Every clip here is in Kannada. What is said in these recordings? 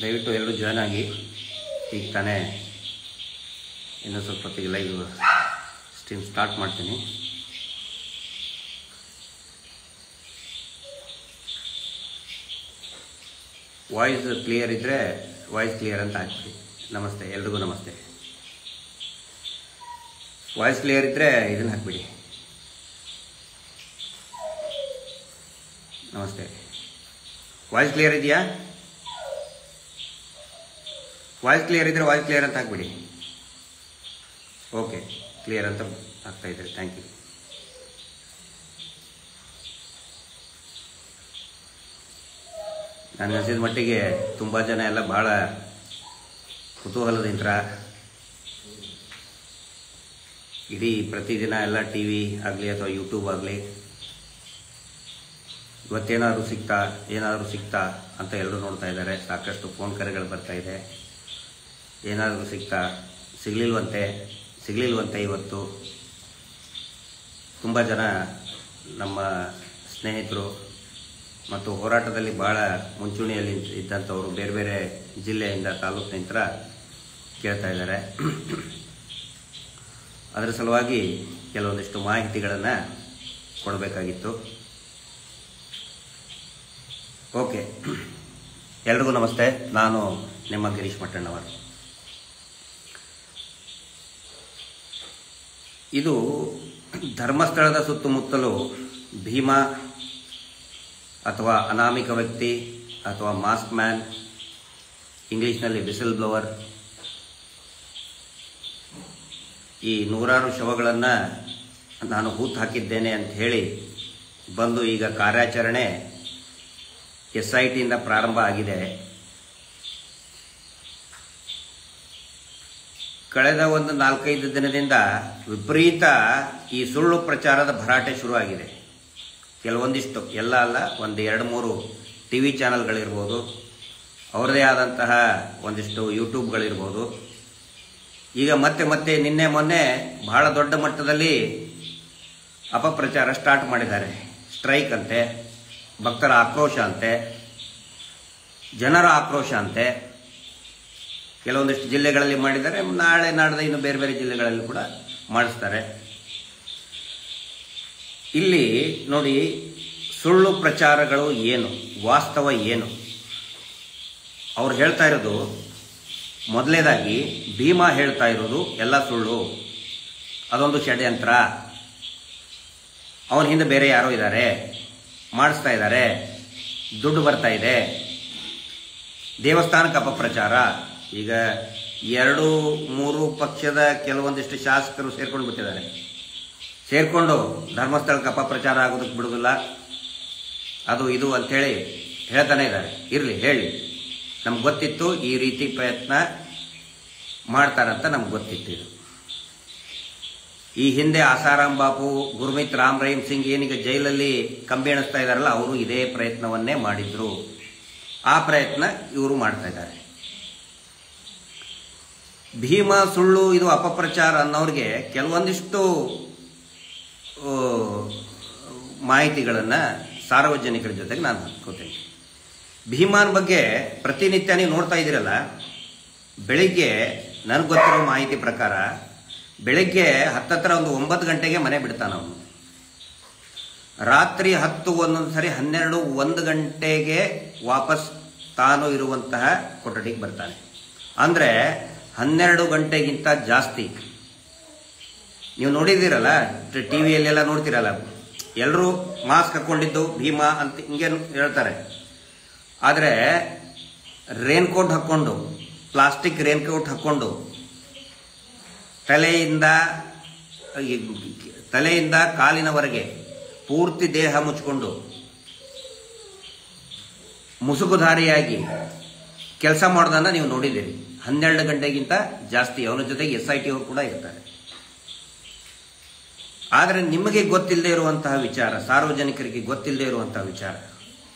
ದಯವಿಟ್ಟು ಎಲ್ಲರೂ ಜಾಯ್ನ್ ಆಗಿ. ಈಗ ತಾನೇ ಇನ್ನೂ ಸ್ವಲ್ಪ ಹೊತ್ತಿಗೆ ಲೈವ್ ಸ್ಟ್ರೀಮ್ ಸ್ಟಾರ್ಟ್ ಮಾಡ್ತೀನಿ. ವಾಯ್ಸ್ ಕ್ಲಿಯರ್ ಇದ್ದರೆ ವಾಯ್ಸ್ ಕ್ಲಿಯರ್ ಅಂತ ಹಾಕ್ಬಿಡಿ. ನಮಸ್ತೆ, ಎಲ್ರಿಗೂ ನಮಸ್ತೆ. ವಾಯ್ಸ್ ಕ್ಲಿಯರ್ ಇದ್ದರೆ ಇದನ್ನು ಹಾಕ್ಬಿಡಿ. ನಮಸ್ತೆ. ವಾಯ್ಸ್ ಕ್ಲಿಯರ್ ಇದೆಯಾ? ವಾಯ್ಸ್ ಕ್ಲಿಯರ್ ಇದ್ದರೆ ವಾಯ್ಸ್ ಕ್ಲಿಯರ್ ಅಂತ ಹಾಕ್ಬಿಡಿ. ಓಕೆ, ಕ್ಲಿಯರ್ ಅಂತ ಆಗ್ತಾ ಇದ್ದಾರೆ. Thank you. ನನಗೆ ಅನಿಸಿದ ಮಟ್ಟಿಗೆ ತುಂಬ ಜನ ಎಲ್ಲ ಭಾಳ ಕುತೂಹಲದಿಂದ ಇಡೀ ಪ್ರತಿದಿನ ಎಲ್ಲ ಟಿ ವಿ ಆಗಲಿ ಅಥವಾ ಯೂಟ್ಯೂಬ್ ಆಗಲಿ ಇವತ್ತೇನಾದರೂ ಸಿಗ್ತಾ ಅಂತ ಎಲ್ಲರೂ ನೋಡ್ತಾ ಇದ್ದಾರೆ. ಸಾಕಷ್ಟು ಫೋನ್ ಕರೆಗಳು ಬರ್ತಾ ಇದೆ. ಏನಾದರೂ ಸಿಗಲಿಲ್ವಂತೆ ಇವತ್ತು. ತುಂಬ ಜನ ನಮ್ಮ ಸ್ನೇಹಿತರು ಮತ್ತು ಹೋರಾಟದಲ್ಲಿ ಭಾಳ ಮುಂಚೂಣಿಯಲ್ಲಿ ಇದ್ದಂಥವರು ಬೇರೆ ಬೇರೆ ಜಿಲ್ಲೆಯಿಂದ ತಾಲೂಕಿನಿಂದ ಕೇಳ್ತಾ ಇದ್ದಾರೆ. ಅದರ ಸಲುವಾಗಿ ಕೆಲವೊಂದಿಷ್ಟು ಮಾಹಿತಿಗಳನ್ನು ಕೊಡಬೇಕಾಗಿತ್ತು. ಓಕೆ, ಎಲ್ರಿಗೂ ನಮಸ್ತೆ. ನಾನು ನಿಮ್ಮ ಗಿರೀಶ್ ಮಟ್ಟಣ್ಣವರು. ಇದು ಧರ್ಮಸ್ಥಳದ ಸುತ್ತಮುತ್ತಲು ಭೀಮಾ ಅಥವಾ ಅನಾಮಿಕ ವ್ಯಕ್ತಿ ಅಥವಾ ಮಾಸ್ಕ್ ಮ್ಯಾನ್, ಇಂಗ್ಲೀಷ್ನಲ್ಲಿ ವಿಸಿಲ್ ಬ್ಲೋವರ್, ಈ ನೂರಾರು ಶವಗಳನ್ನು ನಾನು ಹೂತು ಹಾಕಿದ್ದೇನೆ ಅಂತ ಹೇಳಿ ಬಂದು ಈಗ ಕಾರ್ಯಾಚರಣೆ SITಯಿಂದ ಪ್ರಾರಂಭ ಆಗಿದೆ. ಕಳೆದ ಒಂದು 4-5 ದಿನದಿಂದ ವಿಪರೀತ ಈ ಸುಳ್ಳು ಪ್ರಚಾರದ ಭರಾಟೆ ಶುರುವಾಗಿದೆ. ಕೆಲವೊಂದಿಷ್ಟು, ಎಲ್ಲ ಅಲ್ಲ, ಒಂದು 2-3 TV ಚಾನಲ್ಗಳಿರ್ಬೋದು, ಅವರದೇ ಆದಂತಹ ಒಂದಿಷ್ಟು ಯೂಟ್ಯೂಬ್ಗಳಿರ್ಬೋದು. ಈಗ ಮತ್ತೆ ನಿನ್ನೆ ಮೊನ್ನೆ ಬಹಳ ದೊಡ್ಡ ಮಟ್ಟದಲ್ಲಿ ಅಪಪ್ರಚಾರ ಸ್ಟಾರ್ಟ್ ಮಾಡಿದ್ದಾರೆ. ಸ್ಟ್ರೈಕ್ ಅಂತೆ, ಭಕ್ತರ ಆಕ್ರೋಶ ಅಂತೆ, ಜನರ ಆಕ್ರೋಶ ಅಂತೆ. ಕೆಲವೊಂದಿಷ್ಟು ಜಿಲ್ಲೆಗಳಲ್ಲಿ ಮಾಡಿದ್ದಾರೆ. ನಾಳೆ ನಾಡ್ದು ಇನ್ನು ಬೇರೆ ಬೇರೆ ಜಿಲ್ಲೆಗಳಲ್ಲಿ ಕೂಡ ಮಾಡಿಸ್ತಾರೆ. ಇಲ್ಲಿ ನೋಡಿ, ಸುಳ್ಳು ಪ್ರಚಾರಗಳು ಏನು, ವಾಸ್ತವ ಏನು. ಅವ್ರು ಹೇಳ್ತಾ ಇರೋದು, ಮೊದಲನೇದಾಗಿ ಭೀಮಾ ಹೇಳ್ತಾ ಇರೋದು ಎಲ್ಲ ಸುಳ್ಳು, ಅದೊಂದು ಷಡ್ಯಂತ್ರ, ಅವನ ಹಿಂದೆ ಬೇರೆ ಯಾರೋ ಇದ್ದಾರೆ, ಮಾಡಿಸ್ತಾ ಇದ್ದಾರೆ, ದುಡ್ಡು ಬರ್ತಾ ಇದೆ, ದೇವಸ್ಥಾನಕ್ಕೆ ಅಪಪ್ರಚಾರ. ಈಗ 2-3 ಪಕ್ಷದ ಕೆಲವೊಂದಿಷ್ಟು ಶಾಸಕರು ಸೇರ್ಕೊಂಡು ಬಿಟ್ಟಿದ್ದಾರೆ. ಸೇರ್ಕೊಂಡು ಧರ್ಮಸ್ಥಳಕ್ಕೆ ಅಪಪ್ರಚಾರ ಆಗೋದಕ್ಕೆ ಬಿಡೋದಿಲ್ಲ, ಅದು ಇದು ಅಂಥೇಳಿ ಹೇಳ್ತಾನೆ ಇದ್ದಾರೆ. ಇರಲಿ, ಹೇಳಿ, ನಮ್ಗೆ ಗೊತ್ತಿತ್ತು ಈ ರೀತಿ ಪ್ರಯತ್ನ ಮಾಡ್ತಾರಂತ ನಮ್ಗೆ ಗೊತ್ತಿತ್ತು. ಇದು ಈ ಹಿಂದೆ ಆಸಾರಾಮ್ ಬಾಪು, ಗುರುಮಿತ್ ರಾಮ್ ರಹೀಮ್ ಸಿಂಗ್ ಏನೀಗ ಜೈಲಲ್ಲಿ ಕಂಬಿ ಎಣಿಸ್ತಾ ಇದ್ದಾರಲ್ಲ, ಅವರು ಇದೇ ಪ್ರಯತ್ನವನ್ನೇ ಮಾಡಿದ್ರು. ಆ ಪ್ರಯತ್ನ ಇವರು ಮಾಡ್ತಾ ಇದ್ದಾರೆ. ಭೀಮಾ ಸುಳ್ಳು, ಇದು ಅಪಪ್ರಚಾರ ಅನ್ನೋರಿಗೆ ಕೆಲವೊಂದಿಷ್ಟು ಮಾಹಿತಿಗಳನ್ನು ಸಾರ್ವಜನಿಕರ ಜೊತೆಗೆ ನಾನು ಹಂಚ್ಕೋತೇನೆ. ಭೀಮಾನ ಬಗ್ಗೆ ಪ್ರತಿನಿತ್ಯ ನೀವು ನೋಡ್ತಾ ಇದ್ದೀರಲ್ಲ, ಬೆಳಿಗ್ಗೆ ನನಗೆ ಗೊತ್ತಿರೋ ಮಾಹಿತಿ ಪ್ರಕಾರ ಬೆಳಿಗ್ಗೆ 9 ಗಂಟೆಗೆ ಮನೆ ಬಿಡ್ತಾನ ಅವನು. ರಾತ್ರಿ 10, ಒಂದೊಂದು ಸರಿ 12, 1 ಗಂಟೆಗೆ ವಾಪಸ್ ತಾನು ಇರುವಂತಹ ಕೊಠಡಿಗೆ ಬರ್ತಾನೆ. ಅಂದರೆ 12 ಗಂಟೆಗಿಂತ ಜಾಸ್ತಿ. ನೀವು ನೋಡಿದ್ದೀರಲ್ಲ, ಟಿವಿಯಲ್ಲೆಲ್ಲ ನೋಡ್ತೀರಲ್ಲ, ಎಲ್ಲರೂ ಮಾಸ್ಕ್ ಹಾಕ್ಕೊಂಡಿದ್ದು ಭೀಮಾ ಅಂತ ಹಿಂಗೆ ಹೇಳ್ತಾರೆ. ಆದರೆ ರೇನ್ಕೋಟ್ ಹಾಕ್ಕೊಂಡು, ಪ್ಲಾಸ್ಟಿಕ್ ರೇನ್ಕೋಟ್ ಹಾಕ್ಕೊಂಡು, ತಲೆಯಿಂದ ಕಾಲಿನವರೆಗೆ ಪೂರ್ತಿ ದೇಹ ಮುಚ್ಚಿಕೊಂಡು ಮುಸುಗುಧಾರಿಯಾಗಿ ಕೆಲಸ ಮಾಡೋದನ್ನ ನೀವು ನೋಡಿದ್ದೀರಿ. 12 ಗಂಟೆಗಿಂತ ಜಾಸ್ತಿ ಅವನ ಜೊತೆಗೆ SIT ಅವರು ಕೂಡ ಇರ್ತಾರೆ. ಆದರೆ ನಿಮಗೆ ಗೊತ್ತಿಲ್ಲದೆ ಇರುವಂತಹ ವಿಚಾರ, ಸಾರ್ವಜನಿಕರಿಗೆ ಗೊತ್ತಿಲ್ಲದೆ ಇರುವಂತಹ ವಿಚಾರ,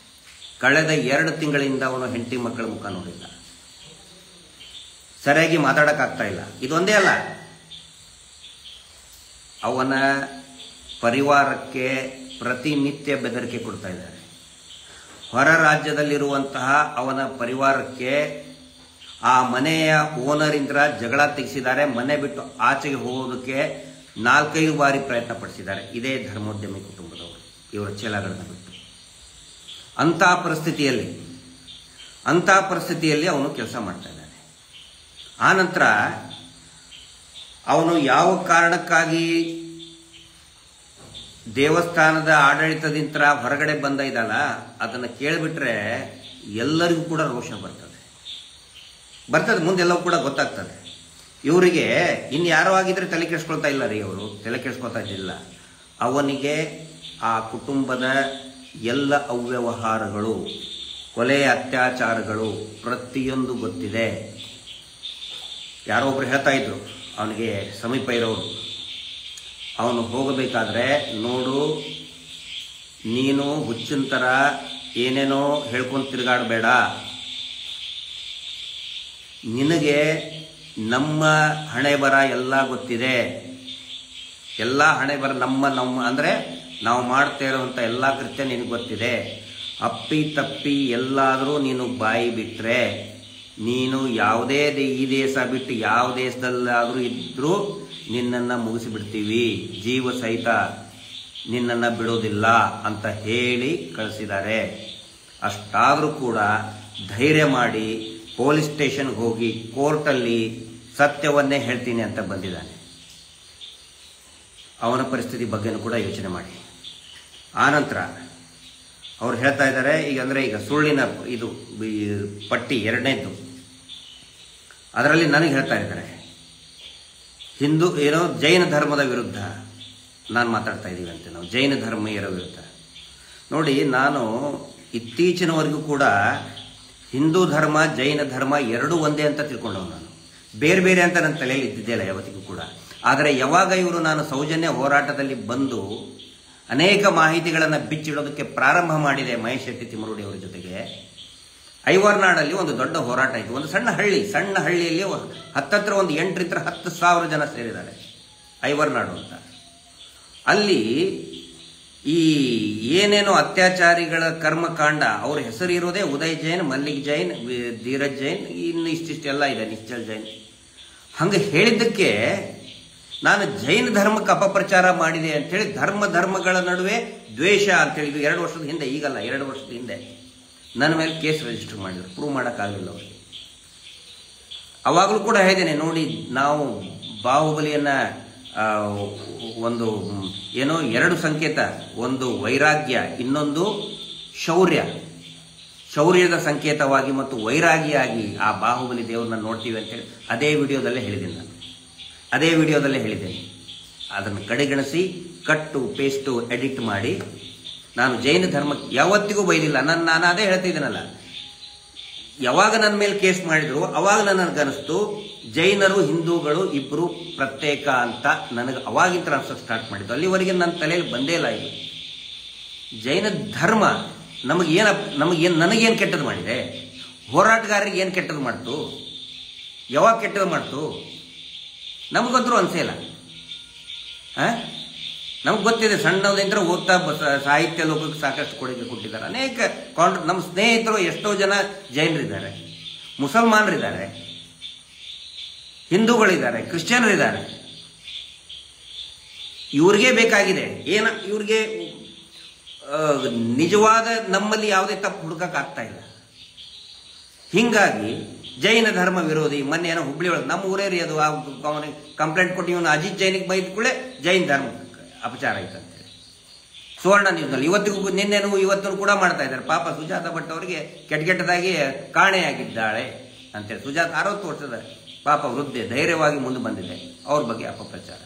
ಕಳೆದ 2 ತಿಂಗಳಿಂದ ಅವನು ಹೆಂಡತಿ ಮಕ್ಕಳ ಮುಖ ನೋಡಿಲ್ಲ, ಸರಿಯಾಗಿ ಮಾತಾಡೋಕ್ಕಾಗ್ತಾ ಇಲ್ಲ. ಇದೊಂದೇ ಅಲ್ಲ, ಅವನ ಪರಿವಾರಕ್ಕೆ ಪ್ರತಿನಿತ್ಯ ಬೆದರಿಕೆ ಕೊಡ್ತಾ ಇದ್ದಾರೆ. ಹೊರ ರಾಜ್ಯದಲ್ಲಿರುವಂತಹ ಅವನ ಪರಿವಾರಕ್ಕೆ ಆ ಮನೆಯ ಓನರಿಂದ ಜಗಳ ತೆಗೆಸಿದ್ದಾರೆ. ಮನೆ ಬಿಟ್ಟು ಆಚೆಗೆ ಹೋಗೋದಕ್ಕೆ 4-5 ಬಾರಿ ಪ್ರಯತ್ನ ಪಡಿಸಿದ್ದಾರೆ. ಇದೇ ಧರ್ಮೋದ್ಯಮಿ ಕುಟುಂಬದವರು, ಇವರ ಚೇಲಾಗಳನ್ನು ಬಿಟ್ಟು. ಅಂಥ ಪರಿಸ್ಥಿತಿಯಲ್ಲಿ ಅವನು ಕೆಲಸ ಮಾಡ್ತಾ ಇದ್ದಾನೆ. ಆನಂತರ ಅವನು ಯಾವ ಕಾರಣಕ್ಕಾಗಿ ದೇವಸ್ಥಾನದ ಆಡಳಿತದಿಂದ ಹೊರಗಡೆ ಬಂದ ಇದಲ್ಲ, ಅದನ್ನು ಕೇಳಿಬಿಟ್ರೆ ಎಲ್ಲರಿಗೂ ಕೂಡ ರೋಷ ಬರ್ತದೆ, ಮುಂದೆಲ್ಲವೂ ಕೂಡ ಗೊತ್ತಾಗ್ತದೆ. ಇವರಿಗೆ ಇನ್ಯಾರೋ ಆಗಿದ್ರೆ ತಲೆ ಕೆಡಿಸ್ಕೊಳ್ತಾ ಇಲ್ಲ ರೀ, ಅವರು ತಲೆ ಕೆಡಿಸ್ಕೊಳ್ತಾ ಇದ್ದಿಲ್ಲ. ಅವನಿಗೆ ಆ ಕುಟುಂಬದ ಎಲ್ಲ ಅವ್ಯವಹಾರಗಳು, ಕೊಲೆ ಅತ್ಯಾಚಾರಗಳು ಪ್ರತಿಯೊಂದು ಗೊತ್ತಿದೆ. ಯಾರೋ ಒಬ್ರು ಹೇಳ್ತಾ ಇದ್ರು ಅವನಿಗೆ ಸಮೀಪ ಇರೋರು, ಅವನು ಹೋಗಬೇಕಾದ್ರೆ ನೋಡು, ನೀನು ಹುಚ್ಚಿನ ಥರ ಏನೇನೋ ಹೇಳ್ಕೊಂಡು ತಿರುಗಾಡಬೇಡ, ನಿನಗೆ ನಮ್ಮ ಹಣೆ ಬರ ಎಲ್ಲ ಗೊತ್ತಿದೆ, ಎಲ್ಲ ಹಣೆ ಬರ ನಮ್ಮ ಅಂದರೆ ನಾವು ಮಾಡ್ತಾ ಇರೋವಂಥ ಎಲ್ಲ ಕೃತ್ಯ ನಿನಗೆ ಗೊತ್ತಿದೆ. ಅಪ್ಪಿ ತಪ್ಪಿ ಎಲ್ಲಾದರೂ ನೀನು ಬಾಯಿ ಬಿಟ್ಟರೆ, ನೀನು ಯಾವುದೇ ಈ ದೇಶ ಬಿಟ್ಟು ಯಾವ ದೇಶದಲ್ಲಾದರೂ ಇದ್ದರೂ ನಿನ್ನನ್ನು ಮುಗಿಸಿಬಿಡ್ತೀವಿ, ಜೀವ ಸಹಿತ ನಿನ್ನನ್ನು ಬಿಡೋದಿಲ್ಲ ಅಂತ ಹೇಳಿ ಕಳಿಸಿದ್ದಾರೆ. ಅಷ್ಟಾದರೂ ಕೂಡ ಧೈರ್ಯ ಮಾಡಿ ಪೊಲೀಸ್ ಸ್ಟೇಷನ್ಗೆ ಹೋಗಿ ಕೋರ್ಟಲ್ಲಿ ಸತ್ಯವನ್ನೇ ಹೇಳ್ತೀನಿ ಅಂತ ಬಂದಿದ್ದಾನೆ. ಅವನ ಪರಿಸ್ಥಿತಿ ಬಗ್ಗೆನೂ ಕೂಡ ಯೋಚನೆ ಮಾಡಿ. ಆನಂತರ ಅವ್ರು ಹೇಳ್ತಾ ಇದ್ದಾರೆ, ಈಗ ಸುಳ್ಳಿನ ಇದು ಪಟ್ಟಿ 2ನೇದ್ದು, ಅದರಲ್ಲಿ ನನಗೆ ಹೇಳ್ತಾ ಇದ್ದಾರೆ ಜೈನ ಧರ್ಮದ ವಿರುದ್ಧ ನಾನು ಮಾತಾಡ್ತಾ ಇದ್ದೀವಿ ಅಂತ. ನಾವು ಜೈನ ಧರ್ಮೀಯರ ವಿರುದ್ಧ ನೋಡಿ, ನಾನು ಇತ್ತೀಚಿನವರೆಗೂ ಕೂಡ ಹಿಂದೂ ಧರ್ಮ ಜೈನ ಧರ್ಮ ಎರಡೂ ಒಂದೇ ಅಂತ ತಿಳ್ಕೊಂಡವ್. ನಾನು ಬೇರೆ ಬೇರೆ ಅಂತ ನನ್ನ ತಲೆಯಲ್ಲಿ ಇದ್ದಿದ್ದಿಲ್ಲ ಯಾವತ್ತಿಗೂ ಕೂಡ. ಆದರೆ ಯಾವಾಗ ಇವರು ನಾನು ಸೌಜನ್ಯ ಹೋರಾಟದಲ್ಲಿ ಬಂದು ಅನೇಕ ಮಾಹಿತಿಗಳನ್ನು ಬಿಚ್ಚಿಡೋದಕ್ಕೆ ಪ್ರಾರಂಭ ಮಾಡಿದೆ ಮಹೇಶ್ ಶೆಟ್ಟಿ ತಿಮ್ಮರುಡಿ ಅವರ ಜೊತೆಗೆ, ಐವರ್ನಾಡಲ್ಲಿ ಒಂದು ದೊಡ್ಡ ಹೋರಾಟ ಇತ್ತು. ಒಂದು ಸಣ್ಣ ಹಳ್ಳಿಯಲ್ಲಿ ಹತ್ತತ್ರ ಒಂದು 8,000 - 10,000 ಜನ ಸೇರಿದ್ದಾರೆ. ಐವರ್ನಾಡು ಅಂತ. ಅಲ್ಲಿ ಈ ಏನೇನೋ ಅತ್ಯಾಚಾರಿಗಳ ಕರ್ಮಕಾಂಡ, ಅವ್ರ ಹೆಸರು ಇರೋದೇ ಉದಯ್ ಜೈನ್, ಮಲ್ಲಿಕ್ ಜೈನ್, ಧೀರಜ್ ಜೈನ್, ಇನ್ನು ಇಷ್ಟಿಷ್ಟೆಲ್ಲ ಇದೆ, ನಿಶ್ಚಲ್ ಜೈನ್. ಹಂಗೆ ಹೇಳಿದ್ದಕ್ಕೆ ನಾನು ಜೈನ ಧರ್ಮಕ್ಕೆ ಅಪಪ್ರಚಾರ ಮಾಡಿದೆ ಅಂತೇಳಿ ಧರ್ಮಗಳ ನಡುವೆ ದ್ವೇಷ ಅಂತೇಳಿ, ಇದು 2 ವರ್ಷದ ಹಿಂದೆ, ಈಗಲ್ಲ 2 ವರ್ಷದ ಹಿಂದೆ ನನ್ನ ಮೇಲೆ ಕೇಸ್ ರಿಜಿಸ್ಟರ್ ಮಾಡಿದ್ರು. ಪ್ರೂವ್ ಮಾಡೋಕ್ಕಾಗಲಿಲ್ಲ ಅವರಿಗೆ. ಅವಾಗಲೂ ಕೂಡ ಹೇಳಿದ್ದೇನೆ ನೋಡಿ, ನಾವು ಬಾಹುಬಲಿಯನ್ನ ಒಂದು ಏನೋ 2 ಸಂಕೇತ, ಒಂದು ವೈರಾಗ್ಯ, ಇನ್ನೊಂದು ಶೌರ್ಯದ ಸಂಕೇತವಾಗಿ ಮತ್ತು ವೈರಾಗಿಯಾಗಿ ಆ ಬಾಹುಬಲಿ ದೇವ್ರನ್ನ ನೋಡ್ತೀವಿ ಅಂತೇಳಿ ಅದೇ ವಿಡಿಯೋದಲ್ಲೇ ಹೇಳಿದ್ದೇನೆ. ಅದನ್ನು ಕಡೆಗಣಿಸಿ ಕಟ್ಟು ಪೇಸ್ಟು ಎಡಿಟ್ ಮಾಡಿ ನಾನು ಜೈನ ಧರ್ಮಕ್ಕೆ ಯಾವತ್ತಿಗೂ ಬೈದಿಲ್ಲ. ನಾನು ಅದೇ ಹೇಳ್ತಿದ್ದೀನಲ್ಲ, ಯಾವಾಗ ನನ್ನ ಮೇಲೆ ಕೇಸ್ ಮಾಡಿದ್ರು ಅವಾಗ ನನಗನ್ನಿಸ್ತು ಜೈನರು ಹಿಂದೂಗಳು ಇಬ್ಬರು ಪ್ರತ್ಯೇಕ ಅಂತ. ನನಗೆ ಅವಾಗಿಂತ ಅನ್ಸೋಕೆ ಸ್ಟಾರ್ಟ್ ಮಾಡಿದ್ದು. ಅಲ್ಲಿವರೆಗೆ ನನ್ನ ತಲೆಯಲ್ಲಿ ಬಂದೇ ಇಲ್ಲ ಇದು. ಜೈನ ಧರ್ಮ ನನಗೇನು ಕೆಟ್ಟದ್ದು ಮಾಡಿದೆ? ಹೋರಾಟಗಾರರಿಗೆ ಏನು ಕೆಟ್ಟದ್ದು ಮಾಡ್ತು? ಯಾವಾಗ ಕೆಟ್ಟದ್ದು ಮಾಡ್ತು? ನಮಗಂತರೂ ಅನ್ಸೇ ಇಲ್ಲ. ನಮ್ಗೆ ಗೊತ್ತಿದೆ, ಸಣ್ಣದಿಂದ ಓದ್ತಾ ಸಾಹಿತ್ಯ ಲೋಕಕ್ಕೆ ಸಾಕಷ್ಟು ಕೊಡುಗೆ ಕೊಟ್ಟಿದ್ದಾರೆ. ಅನೇಕ ನಮ್ಮ ಸ್ನೇಹಿತರು ಎಷ್ಟೋ ಜನ ಜೈನರಿದ್ದಾರೆ, ಮುಸಲ್ಮಾನರಿದ್ದಾರೆ, ಹಿಂದೂಗಳಿದ್ದಾರೆ, ಕ್ರಿಶ್ಚಿಯನರಿದ್ದಾರೆ. ಇವ್ರಿಗೆ ಬೇಕಾಗಿದೆ ಇವ್ರಿಗೆ ನಿಜವಾದ ನಮ್ಮಲ್ಲಿ ಯಾವುದೇ ತಪ್ಪು ಹುಡುಕಕ್ಕೆ ಆಗ್ತಾ ಇಲ್ಲ. ಹಿಂಗಾಗಿ ಜೈನ ಧರ್ಮ ವಿರೋಧಿ, ಮೊನ್ನೆ ಏನೋ ಹುಬ್ಳಿ ಒಳಗೆ ನಮ್ಮ ಊರೇ ರೀ ಅದು, ಅವನಿಗೆ ಕಂಪ್ಲೇಂಟ್ ಕೊಟ್ಟು ಇವನು ಅಜಿತ್ ಜೈನಿಗೆ ಬೈದ ಕೂಡಲೇ ಜೈನ ಧರ್ಮ ಅಪಚಾರ ಆಯ್ತಂತೇಳಿ ಸುವರ್ಣ ನ್ಯೂಸ್ನಲ್ಲಿ ಇವತ್ತು ಕೂಡ ಮಾಡ್ತಾ ಇದ್ದಾರೆ. ಪಾಪ ಸುಜಾತ ಭಟ್ ಅವರಿಗೆ ಕೆಟ್ಟದಾಗಿ ಕಾಣೆಯಾಗಿದ್ದಾಳೆ ಅಂತೇಳಿ. ಸುಜಾತ 60 ವರ್ಷದ ಪಾಪ ವೃದ್ಧೆ, ಧೈರ್ಯವಾಗಿ ಮುಂದೆ ಬಂದಿದೆ, ಅವ್ರ ಬಗ್ಗೆ ಅಪಪ್ರಚಾರ.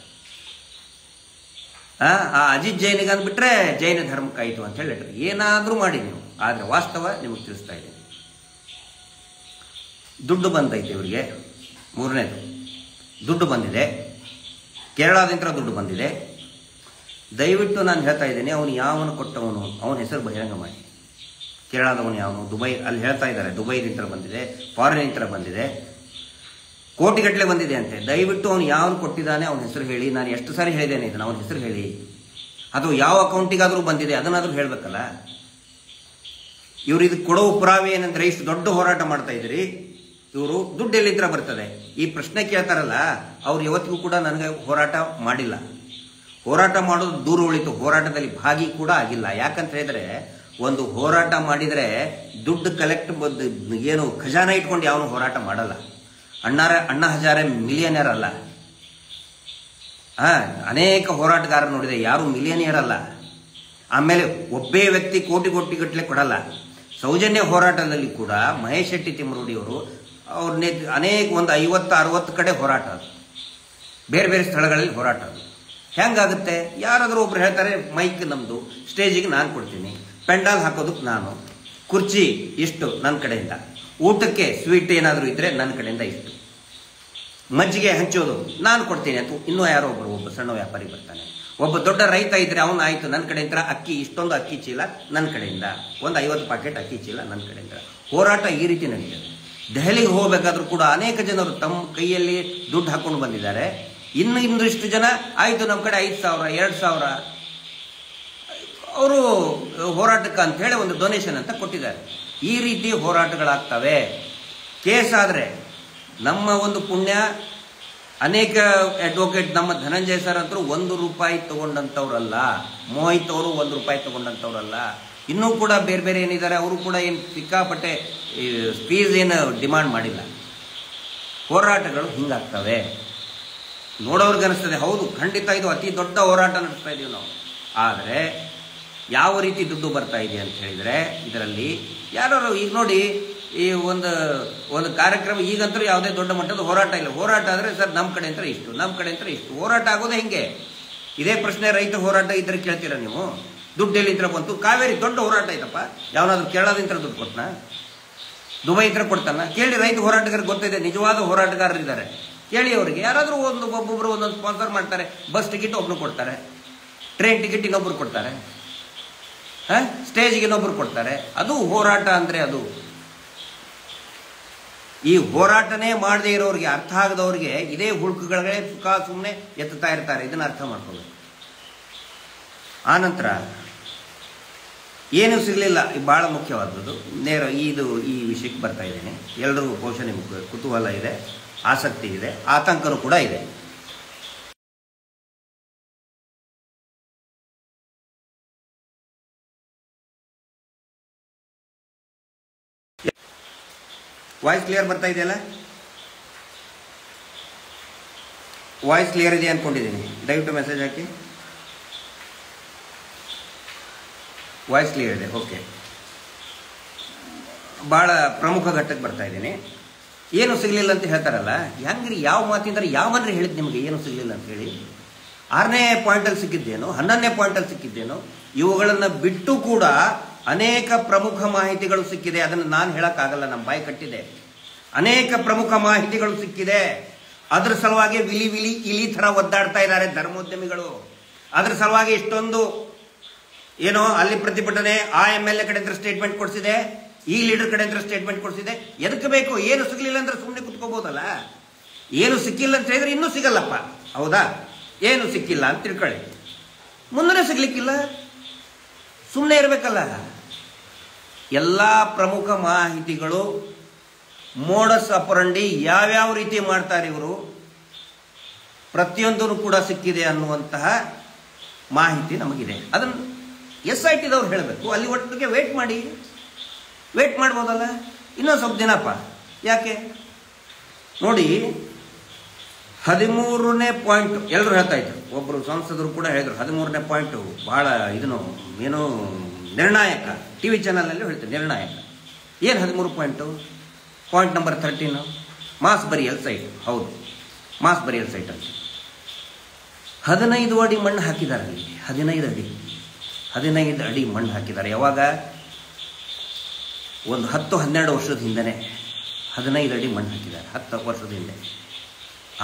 ಆ ಅಜಿತ್ ಜೈನಿಗೆ ಅಂದ್ಬಿಟ್ರೆ ಜೈನ ಧರ್ಮಕ್ಕಾಯಿತು ಅಂತ ಹೇಳಿ ಏನಾದರೂ ಮಾಡಿ ನೀವು. ಆದರೆ ವಾಸ್ತವ ನಿಮಗೆ ತಿಳಿಸ್ತಾ ಇದ್ದೀನಿ. ದುಡ್ಡು ಬಂದೈತೆ ಇವರಿಗೆ. 3ನೇದು ದುಡ್ಡು ಬಂದಿದೆ, ಕೇರಳದಿಂದ ದುಡ್ಡು ಬಂದಿದೆ. ದಯವಿಟ್ಟು ನಾನು ಹೇಳ್ತಾ ಇದ್ದೀನಿ, ಅವನು ಯಾವನು ಕೊಟ್ಟವನು ಅವನ ಹೆಸರು ಬಹಿರಂಗ ಮಾಡಿ. ಕೇರಳದವನು ಯಾವನು, ದುಬೈ, ಅಲ್ಲಿ ಹೇಳ್ತಾ ಇದ್ದಾರೆ ದುಬೈದಿಂದ ಬಂದಿದೆ, ಫಾರಿನ್ನಿಂದ ಬಂದಿದೆ, ಕೋಟಿಗಟ್ಟಲೆ ಬಂದಿದೆ ಅಂತೆ. ದಯವಿಟ್ಟು ಅವನು ಯಾವನು ಕೊಟ್ಟಿದ್ದಾನೆ ಅವನ ಹೆಸರು ಹೇಳಿ. ನಾನು ಎಷ್ಟು ಸಾರಿ ಹೇಳಿದ್ದೇನೆ ಇದನ್ನು, ಅವನ ಹೆಸರು ಹೇಳಿ. ಅಥವಾ ಯಾವ ಅಕೌಂಟಿಗಾದರೂ ಬಂದಿದೆ ಅದನ್ನಾದರೂ ಹೇಳಬೇಕಲ್ಲ. ಇವರು ಇದಕ್ಕೆ ಕೊಡೋ ಪುರಾವೆ ಏನಂದ್ರೆ, ಇಷ್ಟು ದೊಡ್ಡ ಹೋರಾಟ ಮಾಡ್ತಾ ಇದ್ದೀರಿ, ಇವರು ದುಡ್ಡು ಎಲ್ಲಿಂದ ಬರ್ತದೆ? ಈ ಪ್ರಶ್ನೆ ಕೇಳ್ತಾರಲ್ಲ, ಅವ್ರು ಯಾವತ್ತಿಗೂ ಕೂಡ ನನಗೆ ಹೋರಾಟ ಮಾಡಿಲ್ಲ. ಹೋರಾಟ ಮಾಡೋದು ದೂರ ಉಳಿತು, ಹೋರಾಟದಲ್ಲಿ ಭಾಗಿ ಕೂಡ ಆಗಿಲ್ಲ. ಯಾಕಂತ ಹೇಳಿದ್ರೆ, ಒಂದು ಹೋರಾಟ ಮಾಡಿದರೆ ದುಡ್ಡು ಕಲೆಕ್ಟ್ ಏನು ಖಜಾನ ಇಟ್ಕೊಂಡು ಯಾವನು ಹೋರಾಟ ಮಾಡಲ್ಲ. ಅಣ್ಣಾ ಹಜಾರೆ ಮಿಲಿಯನಿಯರ್ ಅಲ್ಲ. ಅನೇಕ ಹೋರಾಟಗಾರರು ನೋಡಿದೆ, ಯಾರು ಮಿಲಿಯನಿಯರ್ ಅಲ್ಲ. ಆಮೇಲೆ ಒಬ್ಬೇ ವ್ಯಕ್ತಿ ಕೋಟಿ ಗಟ್ಟಲೆ ಕೊಡಲ್ಲ. ಸೌಜನ್ಯ ಹೋರಾಟದಲ್ಲಿ ಕೂಡ ಮಹೇಶ್ ಶೆಟ್ಟಿ ತಿಮ್ಮರೂಡಿಯವರು ಅವ್ರ ಅನೇಕ ಒಂದು 50-60 ಕಡೆ ಹೋರಾಟ, ಅದು ಬೇರೆ ಬೇರೆ ಸ್ಥಳಗಳಲ್ಲಿ ಹೋರಾಟ. ಅದು ಹೆಂಗಾಗುತ್ತೆ? ಯಾರಾದರೂ ಒಬ್ರು ಹೇಳ್ತಾರೆ, ಮೈಕ್ ನಮ್ದು, ಸ್ಟೇಜಿಗೆ ನಾನು ಕೊಡ್ತೀನಿ, ಪೆಂಡಾಲ್ ಹಾಕೋದಕ್ಕೆ ನಾನು, ಕುರ್ಚಿ ಇಷ್ಟು ನನ್ನ ಕಡೆಯಿಂದ, ಊಟಕ್ಕೆ ಸ್ವೀಟ್ ಏನಾದರೂ ಇದ್ರೆ ನನ್ನ ಕಡೆಯಿಂದ ಇಷ್ಟು, ಮಜ್ಜಿಗೆ ಹಂಚೋದು ನಾನು ಕೊಡ್ತೀನಿ ಅಂತ ಇನ್ನೂ ಯಾರೋ ಒಬ್ಬ ಸಣ್ಣ ವ್ಯಾಪಾರಿ ಬರ್ತಾನೆ. ಒಬ್ಬ ದೊಡ್ಡ ರೈತ ಇದ್ರೆ ಅವನು ಆಯ್ತು, ನನ್ನ ಕಡೆಯಿಂದ ಅಕ್ಕಿ ಇಷ್ಟೊಂದು ಅಕ್ಕಿ ಚೀಲ ನನ್ನ ಕಡೆಯಿಂದ, ಒಂದು 50 ಪ್ಯಾಕೆಟ್ ಅಕ್ಕಿ ಚೀಲ ನನ್ನ ಕಡೆಯಿಂದ. ಹೋರಾಟ ಈ ರೀತಿ ನಡೀತದೆ. ದೆಹಲಿಗೆ ಹೋಗಬೇಕಾದ್ರೂ ಕೂಡ ಅನೇಕ ಜನರು ತಮ್ಮ ಕೈಯಲ್ಲಿ ದುಡ್ಡು ಹಾಕೊಂಡು ಬಂದಿದ್ದಾರೆ. ಇನ್ನಿಷ್ಟು ಜನ ಆಯ್ತು ನಮ್ಮ ಕಡೆ 5,000 2,000 ಅವರು ಹೋರಾಟಕ್ಕೆ ಅಂತ ಹೇಳಿ ಒಂದು ಡೊನೇಷನ್ ಅಂತ ಕೊಟ್ಟಿದ್ದಾರೆ. ಈ ರೀತಿ ಹೋರಾಟಗಳಾಗ್ತವೆ. ಕೇಸ್ ಆದರೆ ನಮ್ಮ ಒಂದು ಪುಣ್ಯ, ಅನೇಕ ಅಡ್ವೊಕೇಟ್ ನಮ್ಮ ಧನಂಜಯ ಸರ್ ಅಂತರೂ 1 ರೂಪಾಯಿ ತಗೊಂಡಂಥವ್ರಲ್ಲ, ಮೋಹಿತ್ ಅವರು 1 ರೂಪಾಯಿ ತಗೊಂಡಂಥವ್ರಲ್ಲ. ಇನ್ನೂ ಕೂಡ ಬೇರೆ ಬೇರೆ ಏನಿದ್ದಾರೆ ಅವರು ಕೂಡ ಏನು ಸಿಕ್ಕಾಪಟ್ಟೆ ಫೀಸ್ ಏನು ಡಿಮಾಂಡ್ ಮಾಡಿಲ್ಲ. ಹೋರಾಟಗಳು ಹಿಂಗಾಗ್ತವೆ. ನೋಡೋರ್ಗೆ ಅನಿಸ್ತದೆ, ಹೌದು ಖಂಡಿತ ಇದು ಅತಿ ದೊಡ್ಡ ಹೋರಾಟ ನಡೆಸ್ತಾ ಇದೀವಿ ನಾವು. ಆದರೆ ಯಾವ ರೀತಿ ದುಡ್ಡು ಬರ್ತಾ ಇದೆ ಅಂತ ಹೇಳಿದರೆ, ಇದರಲ್ಲಿ ಯಾರು ಈಗ ನೋಡಿ, ಈ ಒಂದು ಕಾರ್ಯಕ್ರಮ ಈಗಂತೂ ಯಾವುದೇ ದೊಡ್ಡ ಮಟ್ಟದ ಹೋರಾಟ ಇಲ್ಲ. ಹೋರಾಟ ಆದರೆ ಸರ್ ನಮ್ಮ ಕಡೆ ಅಂತ ಇಷ್ಟು, ನಮ್ಮ ಕಡೆ ಅಂತ ಇಷ್ಟು. ಹೋರಾಟ ಆಗೋದೇ ಹೆಂಗೆ? ಇದೇ ಪ್ರಶ್ನೆ ರೈತ ಹೋರಾಟ ಇದ್ರೆ ಕೇಳ್ತೀರಾ ನೀವು? ದುಡ್ಡು ಎಲ್ಲಿಂದ ಬಂತು? ಕಾವೇರಿ ದೊಡ್ಡ ಹೋರಾಟ ಐತಪ್ಪ, ಯಾವನಾದ್ರೂ ಕೇರಳದಿಂದ ದುಡ್ಡು ಕೊಟ್ಟನ? ದುಬೈ ಇದ್ರೆ ಕೊಡ್ತಾನ? ಕೇಳಿ, ರೈತ ಹೋರಾಟಗಾರರಿಗೆ ಗೊತ್ತಿದೆ, ನಿಜವಾದ ಹೋರಾಟಗಾರರಿದ್ದಾರೆ, ಕೇಳಿ ಅವರಿಗೆ. ಯಾರಾದರೂ ಒಬ್ಬೊಬ್ಬರು ಒಂದೊಂದು ಸ್ಪಾನ್ಸರ್ ಮಾಡ್ತಾರೆ. ಬಸ್ ಟಿಕೆಟ್ ಒಬ್ರು ಕೊಡ್ತಾರೆ, ಟ್ರೈನ್ ಟಿಕೆಟ್ ಇನ್ನೊಬ್ರು ಕೊಡ್ತಾರೆ, ಸ್ಟೇಜ್ಗೆ ಇನ್ನೊಬ್ರು ಕೊಡ್ತಾರೆ. ಅದು ಹೋರಾಟ ಅಂದ್ರೆ ಅದು. ಈ ಹೋರಾಟನೇ ಮಾಡದೇ ಇರೋರಿಗೆ, ಅರ್ಥ ಆಗದವ್ರಿಗೆ ಇದೇ ಹುಳುಕುಗಳೇ ಸುಮ್ಮನೆ ಎತ್ತುತ್ತಾ ಇರ್ತಾರೆ. ಇದನ್ನ ಅರ್ಥ ಮಾಡ್ಕೊಳ್ಳಿ. ಆನಂತರ ಏನು ಸಿಗಲಿಲ್ಲ, ಬಹಳ ಮುಖ್ಯವಾದದ್ದು. ನೇರ ಈ ವಿಷಯಕ್ಕೆ ಬರ್ತಾ ಇದ್ದೇನೆ. ಎಲ್ಲರಿಗೂ ಬಹುಶಃ ನಿಮ್ಗೆ ಕುತೂಹಲ ಇದೆ, ಆಸಕ್ತಿ ಇದೆ, ಆತಂಕನೂ ಕೂಡ ಇದೆ. ವಾಯ್ಸ್ ಕ್ಲಿಯರ್ ಬರ್ತಾ ಇದೆಯಲ್ಲ? ವಾಯ್ಸ್ ಕ್ಲಿಯರ್ ಇದೆ ಅಂದ್ಕೊಂಡಿದ್ದೀನಿ. ದಯವಿಟ್ಟು ಮೆಸೇಜ್ ಹಾಕಿ. ವಾಯ್ಸ್ ಕ್ಲಿಯರ್ ಇದೆ, ಓಕೆ. ಭಾಳ ಪ್ರಮುಖ ಘಟ್ಟಕ್ಕೆ ಬರ್ತಾ ಇದ್ದೀನಿ. ಏನು ಸಿಗಲಿಲ್ಲ ಅಂತ ಹೇಳ್ತಾರಲ್ಲ, ಹೆಂಗ್ರಿ? ಯಾವ ಮಾತಿಂದ್ರೆ ಯಾವನ್ರಿ ಹೇಳಿದ್ ನಿಮಗೆ ಏನು ಸಿಗಲಿಲ್ಲ ಅಂತ ಹೇಳಿ? 6ನೇ ಪಾಯಿಂಟಲ್ಲಿ ಸಿಕ್ಕಿದ್ದೇನು, 11ನೇ ಪಾಯಿಂಟಲ್ಲಿ ಸಿಕ್ಕಿದ್ದೇನು? ಇವುಗಳನ್ನು ಬಿಟ್ಟು ಕೂಡ ಅನೇಕ ಪ್ರಮುಖ ಮಾಹಿತಿಗಳು ಸಿಕ್ಕಿದೆ. ಅದನ್ನು ನಾನು ಹೇಳಕ್ಕಾಗಲ್ಲ, ನಮ್ಮ ಬಾಯಿ ಕಟ್ಟಿದೆ. ಅನೇಕ ಪ್ರಮುಖ ಮಾಹಿತಿಗಳು ಸಿಕ್ಕಿದೆ. ಅದ್ರ ಸಲುವಾಗಿ ವಿಲಿ ಇಲಿ ಥರ ಒದ್ದಾಡ್ತಾ ಇದ್ದಾರೆ ಧರ್ಮೋದ್ಯಮಿಗಳು. ಅದ್ರ ಸಲುವಾಗಿ ಇಷ್ಟೊಂದು ಏನೋ ಅಲ್ಲಿ ಪ್ರತಿಭಟನೆ, ಆ MLA ಕಡೆ ಸ್ಟೇಟ್ಮೆಂಟ್ ಕೊಡಿಸಿದೆ, ಈ ಲೀಡರ್ ಕಡೆ ಸ್ಟೇಟ್ಮೆಂಟ್ ಕೊಡಿಸಿದೆ. ಎದಕ್ಕೆ ಬೇಕು? ಏನು ಸಿಗಲಿಲ್ಲ ಅಂದ್ರೆ ಸುಮ್ಮನೆ ಕುತ್ಕೋಬಹುದಲ್ಲ. ಏನು ಸಿಕ್ಕಿಲ್ಲ ಅಂತ ಹೇಳಿದ್ರೆ ಇನ್ನೂ ಸಿಗಲ್ಲಪ್ಪ, ಹೌದಾ? ಏನು ಸಿಕ್ಕಿಲ್ಲ ಅಂತ ತಿಳ್ಕೊಳ್ಳಿ, ಮುಂದೆ ಸಿಗ್ಲಿಕ್ಕಿಲ್ಲ, ಸುಮ್ಮನೆ ಇರಬೇಕಲ್ಲ. ಎಲ್ಲ ಪ್ರಮುಖ ಮಾಹಿತಿಗಳು, ಮೋಡಸ್ ಅಪರಂಡಿ ಯಾವ್ಯಾವ ರೀತಿ ಮಾಡ್ತಾರೆ ಇವರು, ಪ್ರತಿಯೊಂದೂ ಕೂಡ ಸಿಕ್ಕಿದೆ ಅನ್ನುವಂತಹ ಮಾಹಿತಿ ನಮಗಿದೆ. ಅದನ್ನು SIT ದವ್ರು ಹೇಳಬೇಕು. ಅಲ್ಲಿ ಒಟ್ಟಿಗೆ ವೇಟ್ ಮಾಡ್ಬೋದಲ್ಲ, ಇನ್ನೊಂದು ಸ್ವಲ್ಪ ದಿನಪ್ಪ. ಯಾಕೆ ನೋಡಿ, 13ನೇ ಪಾಯಿಂಟ್ ಎಲ್ಲರೂ ಹೇಳ್ತಾ ಇದ್ರು. ಒಬ್ಬರು ಸಂಸದರು ಕೂಡ ಹೇಳಿದ್ರು 13ನೇ ಪಾಯಿಂಟ್ ಬಹಳ ಇದನ್ನು ಏನು ನಿರ್ಣಾಯಕ. TV ಚಾನಲ್ನಲ್ಲಿ ಹೇಳ್ತಾರೆ ನಿರ್ಣಾಯಕ. ಏನು 13 point? Point number 13 mass burial site. ಹೌದು, ಮಾಸ್ ಬರಿಯಲ್ ಸೈಟ್ ಅಂತ 15 ಅಡಿ ಮಣ್ಣು ಹಾಕಿದ್ದಾರೆ ಅಲ್ಲಿ. 15 ಅಡಿ ಮಣ್ಣು ಹಾಕಿದ್ದಾರೆ. ಯಾವಾಗ? ಒಂದು 10-12 ವರ್ಷದ ಹಿಂದೆನೆ 15 ಅಡಿ ಮಣ್ಣು ಹಾಕಿದ್ದಾರೆ, 10 ವರ್ಷದ ಹಿಂದೆ.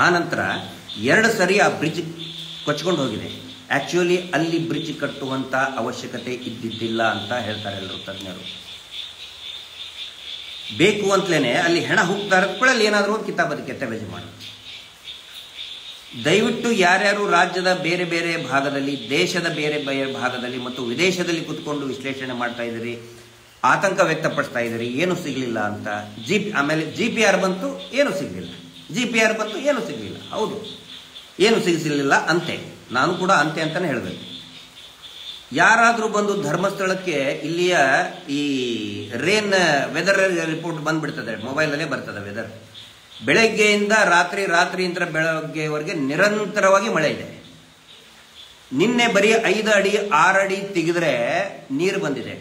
ಆನಂತರ 2 ಸರಿ ಆ ಬ್ರಿಡ್ಜ್ ಕೊಚ್ಕೊಂಡು ಹೋಗಿದೆ. ಆ್ಯಕ್ಚುಲಿ ಅಲ್ಲಿ ಬ್ರಿಡ್ಜ್ ಕಟ್ಟುವಂಥ ಅವಶ್ಯಕತೆ ಇದ್ದಿದ್ದಿಲ್ಲ ಅಂತ ಹೇಳ್ತಾರೆ ಎಲ್ಲರೂ ತಜ್ಞರು. ಬೇಕು ಅಂತಲೇ ಅಲ್ಲಿ ಹೆಣ ಹೋಗ್ತಾ ಇರೋದ್ಕೊಳ್ಳಿ, ಅಲ್ಲಿ ಏನಾದರೂ ಒಂದು ಕಿತಾಬದಿ ಕೆತ್ತಬೇಜಿ ಮಾಡೋದು. ದಯವಿಟ್ಟು ಯಾರ್ಯಾರು ರಾಜ್ಯದ ಬೇರೆ ಬೇರೆ ಭಾಗದಲ್ಲಿ, ದೇಶದ ಬೇರೆ ಬೇರೆ ಭಾಗದಲ್ಲಿ ಮತ್ತು ವಿದೇಶದಲ್ಲಿ ಕುತ್ಕೊಂಡು ವಿಶ್ಲೇಷಣೆ ಮಾಡ್ತಾ ಇದ್ದೀರಿ, ಆತಂಕ ವ್ಯಕ್ತಪಡಿಸ್ತಾ ಇದ್ದೀರಿ, ಏನು ಸಿಗಲಿಲ್ಲ ಅಂತ. ಆಮೇಲೆ GPR ಬಂತು, ಏನು ಸಿಗಲಿಲ್ಲ. GPR ಬಂತು, ಏನು ಸಿಗಲಿಲ್ಲ. ಹೌದು, ಏನು ಸಿಗಲಿಲ್ಲ ಅಂತೆ. ನಾನು ಕೂಡ ಅಂತೆ ಅಂತಾನೆ ಹೇಳಬೇಕು. ಯಾರಾದರೂ ಬಂದು ಧರ್ಮಸ್ಥಳಕ್ಕೆ ಇಲ್ಲಿಯ ಈ ರೇನ್ ವೆದರ್ ರಿಪೋರ್ಟ್ ಬಂದ್ಬಿಡ್ತದೆ, ಮೊಬೈಲಲ್ಲೇ ಬರ್ತದೆ ವೆದರ್. ಬೆಳಗ್ಗೆಯಿಂದ ರಾತ್ರಿಯಿಂದ ಬೆಳಗ್ಗೆವರೆಗೆ ನಿರಂತರವಾಗಿ ಮಳೆ ಇದೆ. ನಿನ್ನೆ ಬರೀ 5 ಅಡಿ 6 ಅಡಿ ತೆಗೆದ್ರೆ ನೀರು ಬಂದಿದೆ.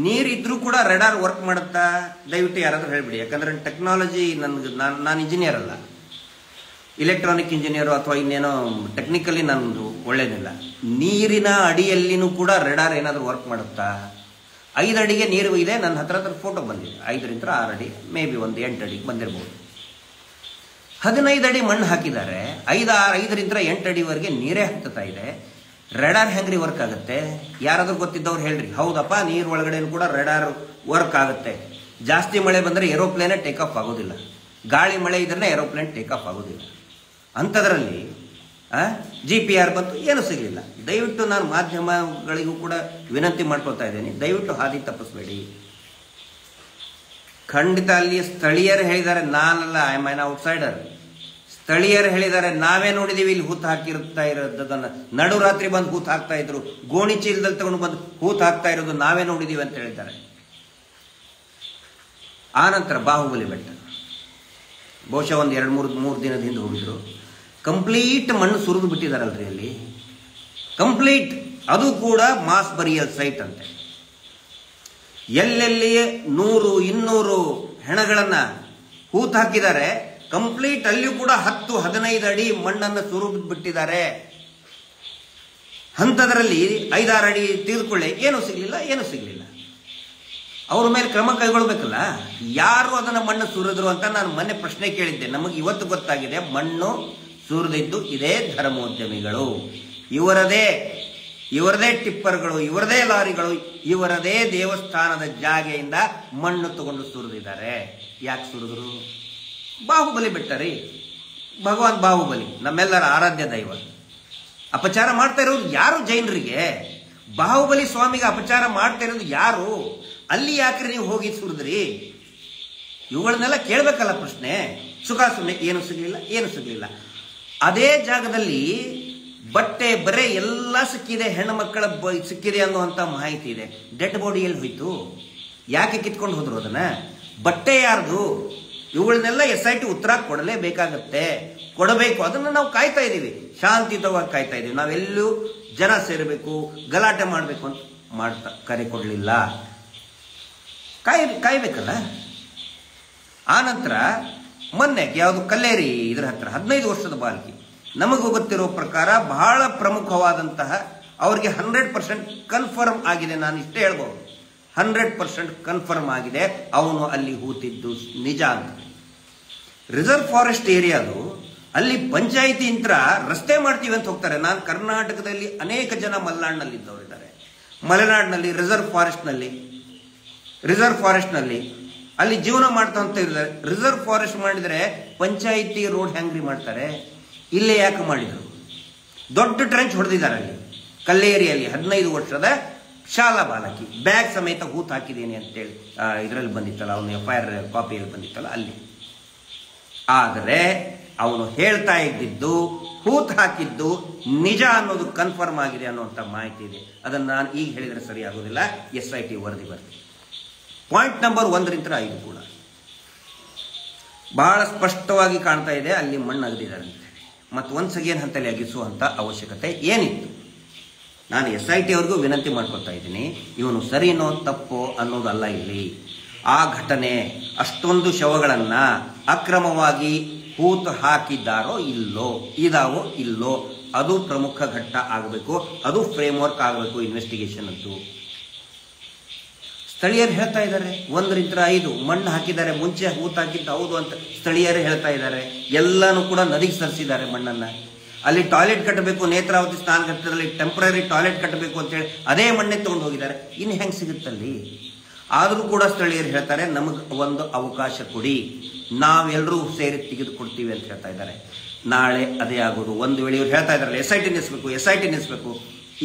ನೀರಿದ್ರೂ ಕೂಡ ರೆಡಾರ್ ವರ್ಕ್ ಮಾಡುತ್ತಾ? ದಯವಿಟ್ಟು ಯಾರಾದ್ರೂ ಹೇಳ್ಬಿಡಿ. ಯಾಕಂದ್ರೆ ಟೆಕ್ನಾಲಜಿ ನಾನು ಇಂಜಿನಿಯರ್ ಅಲ್ಲ, ಇಲೆಕ್ಟ್ರಾನಿಕ್ ಇಂಜಿನಿಯರು ಅಥವಾ ಇನ್ನೇನೋ ಟೆಕ್ನಿಕಲಿ ನಂದು ಒಳ್ಳೇದಿಲ್ಲ. ನೀರಿನ ಅಡಿಯಲ್ಲಿನೂ ಕೂಡ ರೆಡಾರ್ ಏನಾದರೂ ವರ್ಕ್ ಮಾಡುತ್ತಾ? 5 ಅಡಿಗೆ ನೀರು ಇದೆ, ನನ್ನ ಹತ್ರ ಫೋಟೋ ಬಂದಿದೆ. 5ರಿಂದ 6 ಅಡಿ, ಮೇ ಬಿ ಒಂದು 8 ಅಡಿಗೆ ಬಂದಿರಬಹುದು. 15 ಅಡಿ ಮಣ್ಣು ಹಾಕಿದ್ದಾರೆ, 5ರಿಂದ 8 ಅಡಿವರೆಗೆ ನೀರೇ ಹತ್ತುತ್ತಾ ಇದೆ. ರೆಡಾರ್ ಹೆಂಗ್ರಿ ವರ್ಕ್ ಆಗುತ್ತೆ? ಯಾರಾದ್ರೂ ಗೊತ್ತಿದ್ದವ್ರು ಹೇಳ್ರಿ. ಹೌದಪ್ಪ, ನೀರ್ ಒಳಗಡೆ ಕೂಡ ರೆಡಾರ್ ವರ್ಕ್ ಆಗುತ್ತೆ. ಜಾಸ್ತಿ ಮಳೆ ಬಂದ್ರೆ ಏರೋಪ್ಲೇನ್ ಟೇಕ್ ಆಫ್ ಆಗೋದಿಲ್ಲ, ಗಾಳಿ ಮಳೆ ಇದ್ರೆ ಏರೋಪ್ಲೇನ್ ಟೇಕ್ ಆಫ್ ಆಗೋದಿಲ್ಲ. ಅಂಥದ್ರಲ್ಲಿ GPR ಬಂತು, ಏನು ಸಿಗಲಿಲ್ಲ. ದಯವಿಟ್ಟು ನಾನು ಮಾಧ್ಯಮಗಳಿಗೂ ಕೂಡ ವಿನಂತಿ ಮಾಡ್ಕೊಳ್ತಾ ಇದ್ದೇನೆ, ದಯವಿಟ್ಟು ಹಾದಿ ತಪ್ಪಿಸ್ಬೇಡಿ. ಖಂಡಿತ ಅಲ್ಲಿ ಸ್ಥಳೀಯರು ಹೇಳಿದ್ದಾರೆ, ನಾನಲ್ಲ, ಐ ಆಮ್ ಆನ್ ಔಟ್ಸೈಡರ್. ಸ್ಥಳೀಯರು ಹೇಳಿದ್ದಾರೆ, ನಾವೇ ನೋಡಿದೀವಿ ಇಲ್ಲಿ ಹೂತ್ ಹಾಕಿರ್ತಾ ಇರೋದನ್ನ. ನಡುರಾತ್ರಿ ಬಂದು ಹೂತ್ ಹಾಕ್ತಾ ಇದ್ರು, ಗೋಣಿ ಚೀಲದಲ್ಲಿ ತಗೊಂಡು ಬಂದು ಹೂತ್ ಹಾಕ್ತಾ ಇರೋದು ನಾವೇ ನೋಡಿದೀವಿ ಅಂತ ಹೇಳಿದ್ದಾರೆ. ಆನಂತರ ಬಾಹುಬಲಿ ಬೆಟ್ಟ ಬಹುಶಃ ಒಂದು 2-3 ದಿನದ ಹಿಂದೆ ಹೋಗಿದ್ರು. ಕಂಪ್ಲೀಟ್ ಮಣ್ಣು ಸುರಿದು ಬಿಟ್ಟಿದಾರಲ್ರಿ ಅಲ್ಲಿ, ಕಂಪ್ಲೀಟ್. ಅದು ಕೂಡ ಮಾಸ್ ಬರಿಯಲ್ ಸೈಟ್ ಅಂತೆ. ಎಲ್ಲೆಲ್ಲಿ 100-200 ಹೆಣಗಳನ್ನ ಹೂತ್ ಹಾಕಿದ್ದಾರೆ. ಕಂಪ್ಲೀಟ್ ಅಲ್ಲಿಯೂ ಕೂಡ 10-15 ಅಡಿ ಮಣ್ಣನ್ನು ಸುರಿದು ಬಿಟ್ಟಿದ್ದಾರೆ. ಅಂಥದ್ರಲ್ಲಿ 5-6 ಅಡಿ ತೆಗೆದುಕೊಳ್ಳಿ, ಏನು ಸಿಗಲಿಲ್ಲ. ಅವ್ರ ಮೇಲೆ ಕ್ರಮ ಕೈಗೊಳ್ಬೇಕಲ್ಲ. ಯಾರು ಅದನ್ನ ಮಣ್ಣು ಸುರಿದ್ರು ಅಂತ ನಾನು ಮೊನ್ನೆ ಪ್ರಶ್ನೆ ಕೇಳಿದ್ದೆ. ನಮಗೆ ಇವತ್ತು ಗೊತ್ತಾಗಿದೆ, ಮಣ್ಣು ಸುರಿದಿದ್ದು ಇದೇ ಧರ್ಮೋದ್ಯಮಿಗಳು. ಇವರದೇ ಟಿಪ್ಪರ್ಗಳು, ಇವರದೇ ಲಾರಿಗಳು, ಇವರದೇ ದೇವಸ್ಥಾನದ ಜಾಗೆಯಿಂದ ಮಣ್ಣು ತಗೊಂಡು ಸುರಿದಿದ್ದಾರೆ. ಯಾಕೆ ಸುರಿದ್ರು? ಬಾಹುಬಲಿ ಬೆಟ್ಟರಿ, ಭಗವಾನ್ ಬಾಹುಬಲಿ ನಮ್ಮೆಲ್ಲರ ಆರಾಧ್ಯ ದೈವ. ಅಪಚಾರ ಮಾಡ್ತಾ ಇರೋದು ಯಾರು? ಜೈನರಿಗೆ. ಬಾಹುಬಲಿ ಸ್ವಾಮಿಗೆ ಅಪಚಾರ ಮಾಡ್ತಾ ಇರೋದು ಯಾರು? ಅಲ್ಲಿ ಯಾಕ್ರಿ ನೀವು ಹೋಗಿ ಸುರಿದ್ರಿ? ಇವುಗಳನ್ನೆಲ್ಲ ಕೇಳಬೇಕಲ್ಲ ಪ್ರಶ್ನೆ. ಸುಖಾಸುಮ್ಮನೆ ಏನು ಸಿಗಲಿಲ್ಲ. ಅದೇ ಜಾಗದಲ್ಲಿ ಬಟ್ಟೆ ಬರೇ ಎಲ್ಲ ಸಿಕ್ಕಿದೆ, ಹೆಣ್ಣು ಮಕ್ಕಳ ಸಿಕ್ಕಿದೆ ಅನ್ನುವಂಥ ಮಾಹಿತಿ ಇದೆ. ಡೆಡ್ ಬಾಡಿ ಎಲ್ಲಿ ಹೋಯ್ತು? ಯಾಕೆ ಕಿತ್ಕೊಂಡು ಹೋದ್ರು ಅದನ್ನ? ಬಟ್ಟೆ ಯಾರ್ದು? ಇವುಗಳನ್ನೆಲ್ಲ SIT ಉತ್ತರ ಕೊಡಲೇಬೇಕಾಗತ್ತೆ, ಕೊಡಬೇಕು. ಅದನ್ನು ನಾವು ಕಾಯ್ತಾ ಇದ್ದೀವಿ, ಶಾಂತಿಯುತವಾಗಿ ಕಾಯ್ತಾ ಇದ್ದೀವಿ. ನಾವೆಲ್ಲೂ ಜನ ಸೇರಬೇಕು, ಗಲಾಟೆ ಮಾಡಬೇಕು ಅಂತ ಕರೆ ಕೊಡಲಿಲ್ಲ. ಕಾಯ್ಬೇಕಲ್ಲ. ಆನಂತರ ಮೊನ್ನೆ ಯಾವುದು ಕಲ್ಲೇರಿ ಇದರ ಹತ್ರ 15 ವರ್ಷದ ಬಾಲಕಿ, ನಮಗೂ ಗೊತ್ತಿರೋ ಪ್ರಕಾರ ಬಹಳ ಪ್ರಮುಖವಾದಂತಹ, ಅವ್ರಿಗೆ 100% ಕನ್ಫರ್ಮ್ ಆಗಿದೆ. ನಾನು ಇಷ್ಟೇ ಹೇಳ್ಬೋದು, 100% ಕನ್ಫರ್ಮ್ ಆಗಿದೆ ಅವನು ಅಲ್ಲಿ ಹೂತಿದ್ದು ನಿಜ ಅಂತ. ರಿಸರ್ವ್ ಫಾರೆಸ್ಟ್ ಏರಿಯಾದು ಅಲ್ಲಿ ಪಂಚಾಯಿತಿ ಇಂತ್ರ ರಸ್ತೆ ಮಾಡ್ತೀವಿ ಅಂತ ಹೋಗ್ತಾರೆ. ನಾನು ಕರ್ನಾಟಕದಲ್ಲಿ ಅನೇಕ ಜನ ಮಲೆನಾಡಿನಲ್ಲಿ ಇದ್ದವರಿದ್ದಾರೆ. ಮಲೆನಾಡಿನಲ್ಲಿ ರಿಸರ್ವ್ ಫಾರೆಸ್ಟ್ನಲ್ಲಿ ಅಲ್ಲಿ ಜೀವನ ಮಾಡ್ತಾ ಅಂತ ಇದ್ದಾರೆ. ರಿಸರ್ವ್ ಫಾರೆಸ್ಟ್ ಮಾಡಿದರೆ ಪಂಚಾಯಿತಿ ರೋಡ್ ಹ್ಯಾಂಗ್ರಿ ಮಾಡ್ತಾರೆ. ಇಲ್ಲೇ ಯಾಕೆ ಮಾಡಿದ್ರು? ದೊಡ್ಡ ಟ್ರೆಂಚ್ ಹೊಡೆದಿದ್ದಾರೆ ಅಲ್ಲಿ ಕಲ್ಲೇರಿಯಲ್ಲಿ. 15 ವರ್ಷದ ಶಾಲಾ ಬಾಲಕಿ ಬ್ಯಾಗ್ ಸಮೇತ ಹೂತ್ ಹಾಕಿದ್ದೀನಿ ಅಂತೇಳಿ ಇದರಲ್ಲಿ ಬಂದಿತ್ತಲ್ಲ, ಅವನು FIR ಕಾಪಿಯಲ್ಲಿ ಬಂದಿತ್ತಲ್ಲ ಅಲ್ಲಿ. ಆದರೆ ಅವನು ಹೇಳ್ತಾ ಇದ್ದಿದ್ದು, ಹೂತ್ ಹಾಕಿದ್ದು ನಿಜ ಅನ್ನೋದು ಕನ್ಫರ್ಮ್ ಆಗಿದೆ ಅನ್ನುವಂಥ ಮಾಹಿತಿ ಇದೆ. ಅದನ್ನು ನಾನು ಈಗ ಹೇಳಿದರೆ ಸರಿ ಆಗೋದಿಲ್ಲ, SIT ವರದಿ ಬರ್ತದೆ. ಪಾಯಿಂಟ್ ನಂಬರ್ 1ರಿಂದ 5 ಕೂಡ ಬಹಳ ಸ್ಪಷ್ಟವಾಗಿ ಕಾಣ್ತಾ ಇದೆ, ಅಲ್ಲಿ ಮಣ್ಣು ಅಗದಿದ್ದಾರೆ ಅಂತ. ಮತ್ತು ಒನ್ಸ್ ಅಗೇನ್ ಹಂತಲ್ಲಿ ಅಗಿಸುವಂಥ ಅವಶ್ಯಕತೆ ಏನಿತ್ತು? ನಾನು SIT ಅವ್ರಿಗೂ ವಿನಂತಿ ಮಾಡ್ಕೊಳ್ತಾ ಇದ್ದೀನಿ, ಇವನು ಸರಿನೋ ತಪ್ಪೋ ಅನ್ನೋದಲ್ಲ ಇಲ್ಲಿ. ಆ ಘಟನೆ, ಅಷ್ಟೊಂದು ಶವಗಳನ್ನ ಅಕ್ರಮವಾಗಿ ಹೂತು ಹಾಕಿದ್ದಾರೋ ಇದಾವೋ ಇಲ್ಲೋ, ಅದು ಪ್ರಮುಖ ಘಟ್ಟ ಆಗಬೇಕು. ಅದು ಫ್ರೇಮ್ ವರ್ಕ್ ಆಗಬೇಕು ಇನ್ವೆಸ್ಟಿಗೇಷನ್ ಅಂತೂ. ಸ್ಥಳೀಯರು ಹೇಳ್ತಾ ಇದ್ದಾರೆ 1ರಿಂದ 5 ಮಣ್ಣು ಹಾಕಿದ್ದಾರೆ, ಮುಂಚೆ ಹೂತು ಹಾಕಿದ್ದು ಹೌದು ಅಂತ ಸ್ಥಳೀಯರು ಹೇಳ್ತಾ ಇದ್ದಾರೆ. ಎಲ್ಲಾನು ಕೂಡ ನದಿಗೆ ಸರಿಸಿದ್ದಾರೆ ಮಣ್ಣನ್ನ. ಅಲ್ಲಿ ಟಾಯ್ಲೆಟ್ ಕಟ್ಟಬೇಕು, ನೇತ್ರಾವತಿ ಸ್ನಾನಘಟ್ಟದಲ್ಲಿ ಟೆಂಪರರಿ ಟಾಯ್ಲೆಟ್ ಕಟ್ಟಬೇಕು ಅಂತೇಳಿ ಅದೇ ಮಣ್ಣೆ ತಗೊಂಡು ಹೋಗಿದ್ದಾರೆ. ಇನ್ನು ಹೆಂಗೆ ಸಿಗುತ್ತಲ್ಲಿ? ಆದರೂ ಕೂಡ ಸ್ಥಳೀಯರು ಹೇಳ್ತಾರೆ, ನಮಗೆ ಒಂದು ಅವಕಾಶ ಕೊಡಿ, ನಾವೆಲ್ಲರೂ ಸೇರಿ ತೆಗೆದುಕೊಡ್ತೀವಿ ಅಂತ ಹೇಳ್ತಾ ಇದ್ದಾರೆ. ನಾಳೆ ಅದೇ ಆಗೋದು. ಒಂದು ವೇಳೆ ಇವ್ರು ಹೇಳ್ತಾ ಇದ್ದಾರಲ್ಲ SIT ನಿಲ್ಲಿಸಬೇಕು,